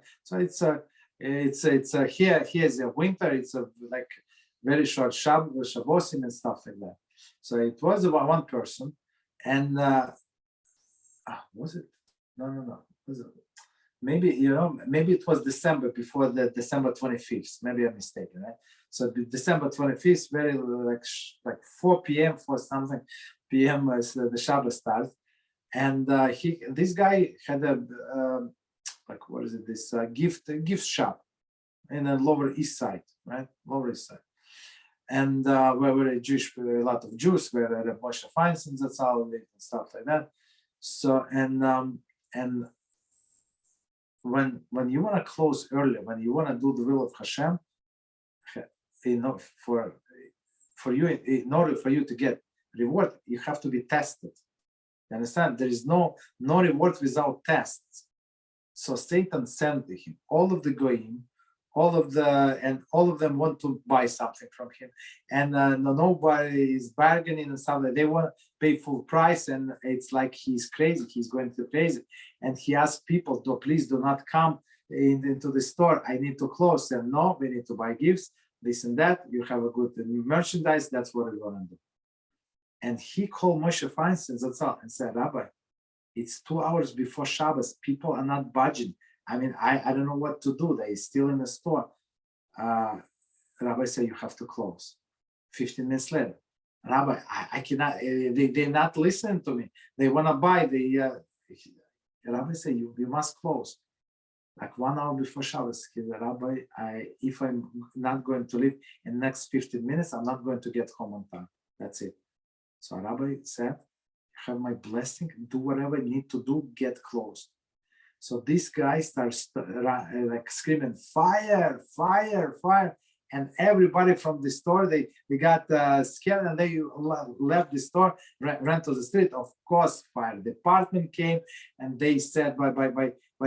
it's here's a winter. It's a like very short Shabbosim and stuff like that. So it was about one person, and was it? No. Was it? Maybe maybe it was December, before the December 25th. Maybe I'm mistaken, right? So December 25th, very like 4 p.m. for something p.m. as the Shabbat starts, and this guy had a like, what is it? This gift shop in the Lower East Side, right? Lower East Side, and where were a lot of Jews, where Rabbi Moshe Feinstein Zatzal and stuff like that. So and when you want to close early, when you want to do the will of HaShem, for you, in order for you to get reward, you have to be tested. You understand? There is no reward without tests. So Satan sent to him all of the goyim, all of them want to buy something from him, and nobody is bargaining and stuff. They want to pay full price, and it's like he's crazy. He's going to crazy, and he asks people, please do not come into the store. I need to close. And no, we need to buy gifts, this and that. You have a good merchandise. That's what we're going to do. And he called Moshe Feinstein Zatzal and said, Rabbi, it's 2 hours before Shabbos. People are not budging. I mean, I don't know what to do. They're still in the store. Rabbi said, you have to close. 15 minutes later, Rabbi, I cannot, they're not listening to me. They want to buy. Rabbi said, you must close. Like 1 hour before Shabbos, he said, Rabbi, if I'm not going to leave in the next 15 minutes, I'm not going to get home on time. That's it. So Rabbi said, you have my blessing, do whatever you need to do, get closed. So this guy starts like screaming, fire, fire, fire. And everybody from the store, they got scared, and they left the store, ran to the street. Of course, fire department came, and they said by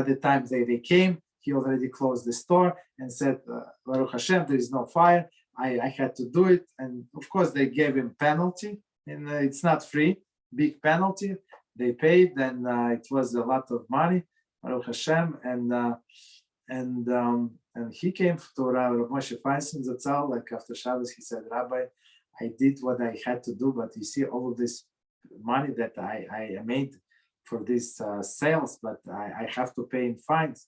the time they came, he already closed the store and said, Baruch Hashem, there is no fire. I had to do it. And of course, they gave him penalty, and it's not free, big penalty. They paid, and it was a lot of money. Baruch Hashem, and he came to Rabbi Moshe Feinstein Zatzal, like after Shabbos. He said, Rabbi, I did what I had to do, but you see all of this money that I made for these sales, but I have to pay in fines.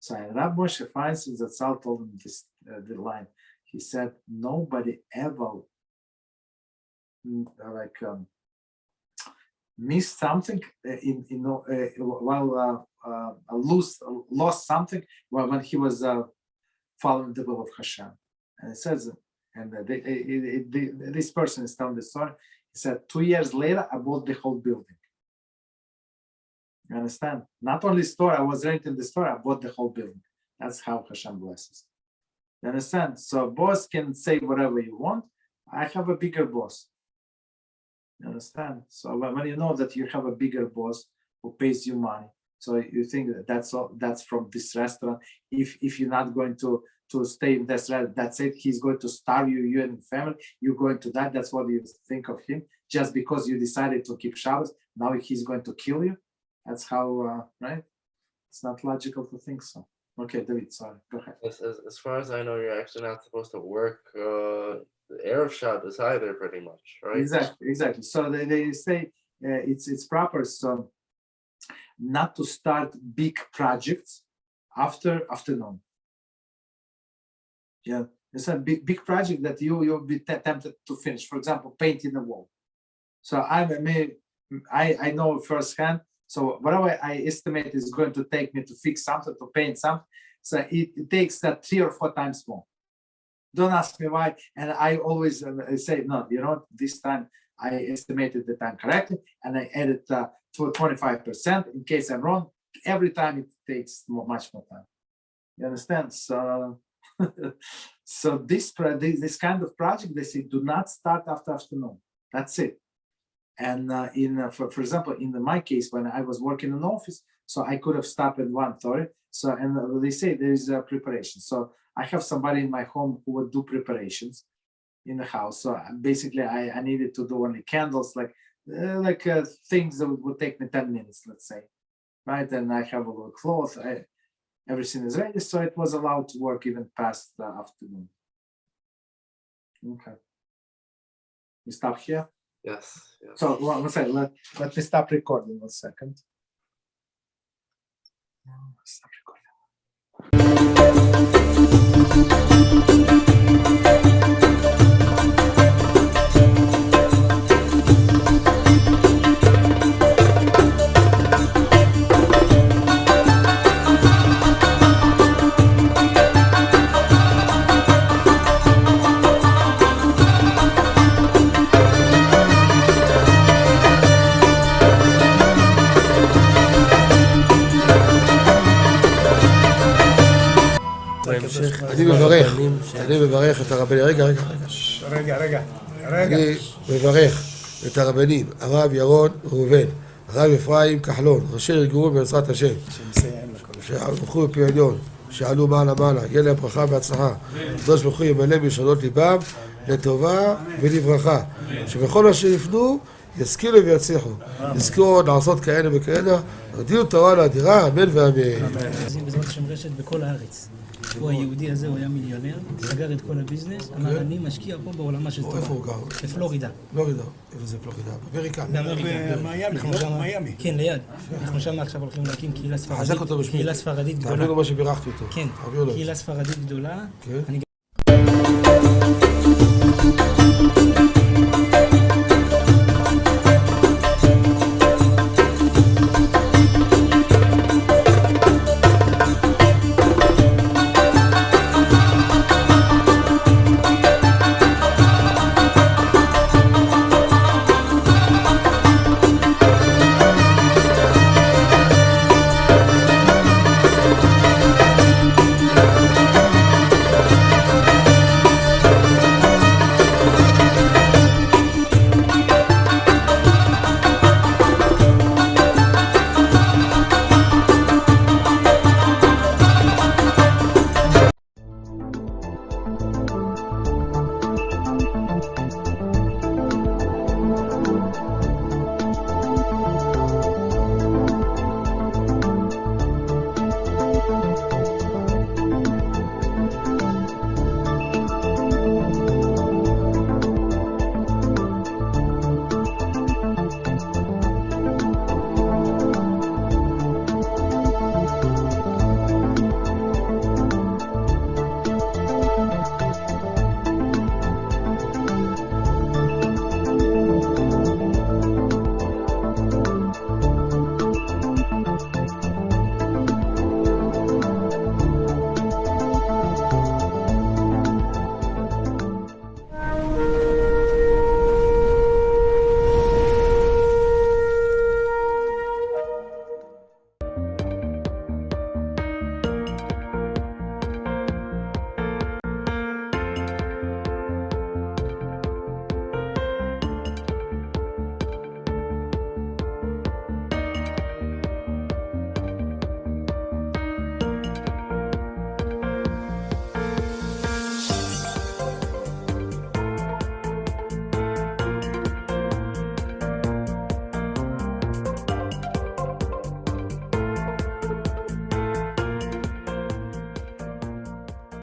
So Rabbi Moshe Feinstein Zatzal told him this the line. He said, nobody ever missed something lost something when he was following the will of HaShem. And it says, and this person is telling the story. He said, 2 years later, I bought the whole building. You understand? Not only store, I was renting the store, I bought the whole building. That's how HaShem blesses. You understand? So boss can say whatever you want. I have a bigger boss. You understand? So when you know that you have a bigger boss who pays you money, so you think that that's from this restaurant. If you're not going to stay in this restaurant, that's it. He's going to starve you and your family. You're going to die. That's what you think of him. Just because you decided to keep Shabbat, now he's going to kill you. That's how, right? It's not logical to think so. Okay, David, sorry, go ahead.
As far as I know, you're actually not supposed to work the Erev Shabbos either, pretty much, right?
Exactly. So they say it's proper. So not to start big projects after afternoon. Yeah, it's a big project that you'll be tempted to finish. For example, painting a wall. So I know firsthand. So whatever I estimate is going to take me to fix something, to paint something, so it takes that 3 or 4 times more. Don't ask me why. And I always say, no, this time I estimated the time correctly, and I added to 25% in case I'm wrong. Every time it takes much more time. You understand? So, so this kind of project, they say, do not start after afternoon. That's it. And for example, in my case, when I was working in an office, so I could have stopped at 1:30. So, and they say there is a preparation. So I have somebody in my home who would do preparations in the house. So basically, I needed to do only candles, like things that would take me 10 minutes, let's say, right? And I have a little cloth. Everything is ready, so it was allowed to work even past the afternoon. Okay, we stop here.
Yes.
So one second, let me stop recording 1 second. Stop
אני מברך את הרבנים, רגע. אני מברך את הרבנים, הרב ירון ראובן, הרב אפרים כחלון, ראשי ארגון בעזרת השם, שהלכו בפי עליון, שעלו מעלה, יהיה להם ברכה והצלחה, הקדוש ברוך הוא ימלא בישועות ליבם לטובה ולברכה, שבכל מה שיפנו ישכילו ויצליחו, יזכו לעשות כאלה וכאלה, הודיעו תורה לאדירה, אמן ואמן.
בעזרת השם רשת בכל הארץ. הוא היהודי הזה, הוא היה מיליונר, סגר את כל הביזנס, אמר אני משקיע פה בעולמה של תורה.
איפה הוא גר?
בפלורידה.
פלורידה, איפה זה פלורידה? באמריקה.
במיימי. כן, ליד. אנחנו שם עכשיו הולכים להקים קהילה ספרדית.
חזק אותו בשמי.
קהילה ספרדית גדולה.
תעבירו מה שבירכתי אותו.
כן, קהילה ספרדית גדולה. אני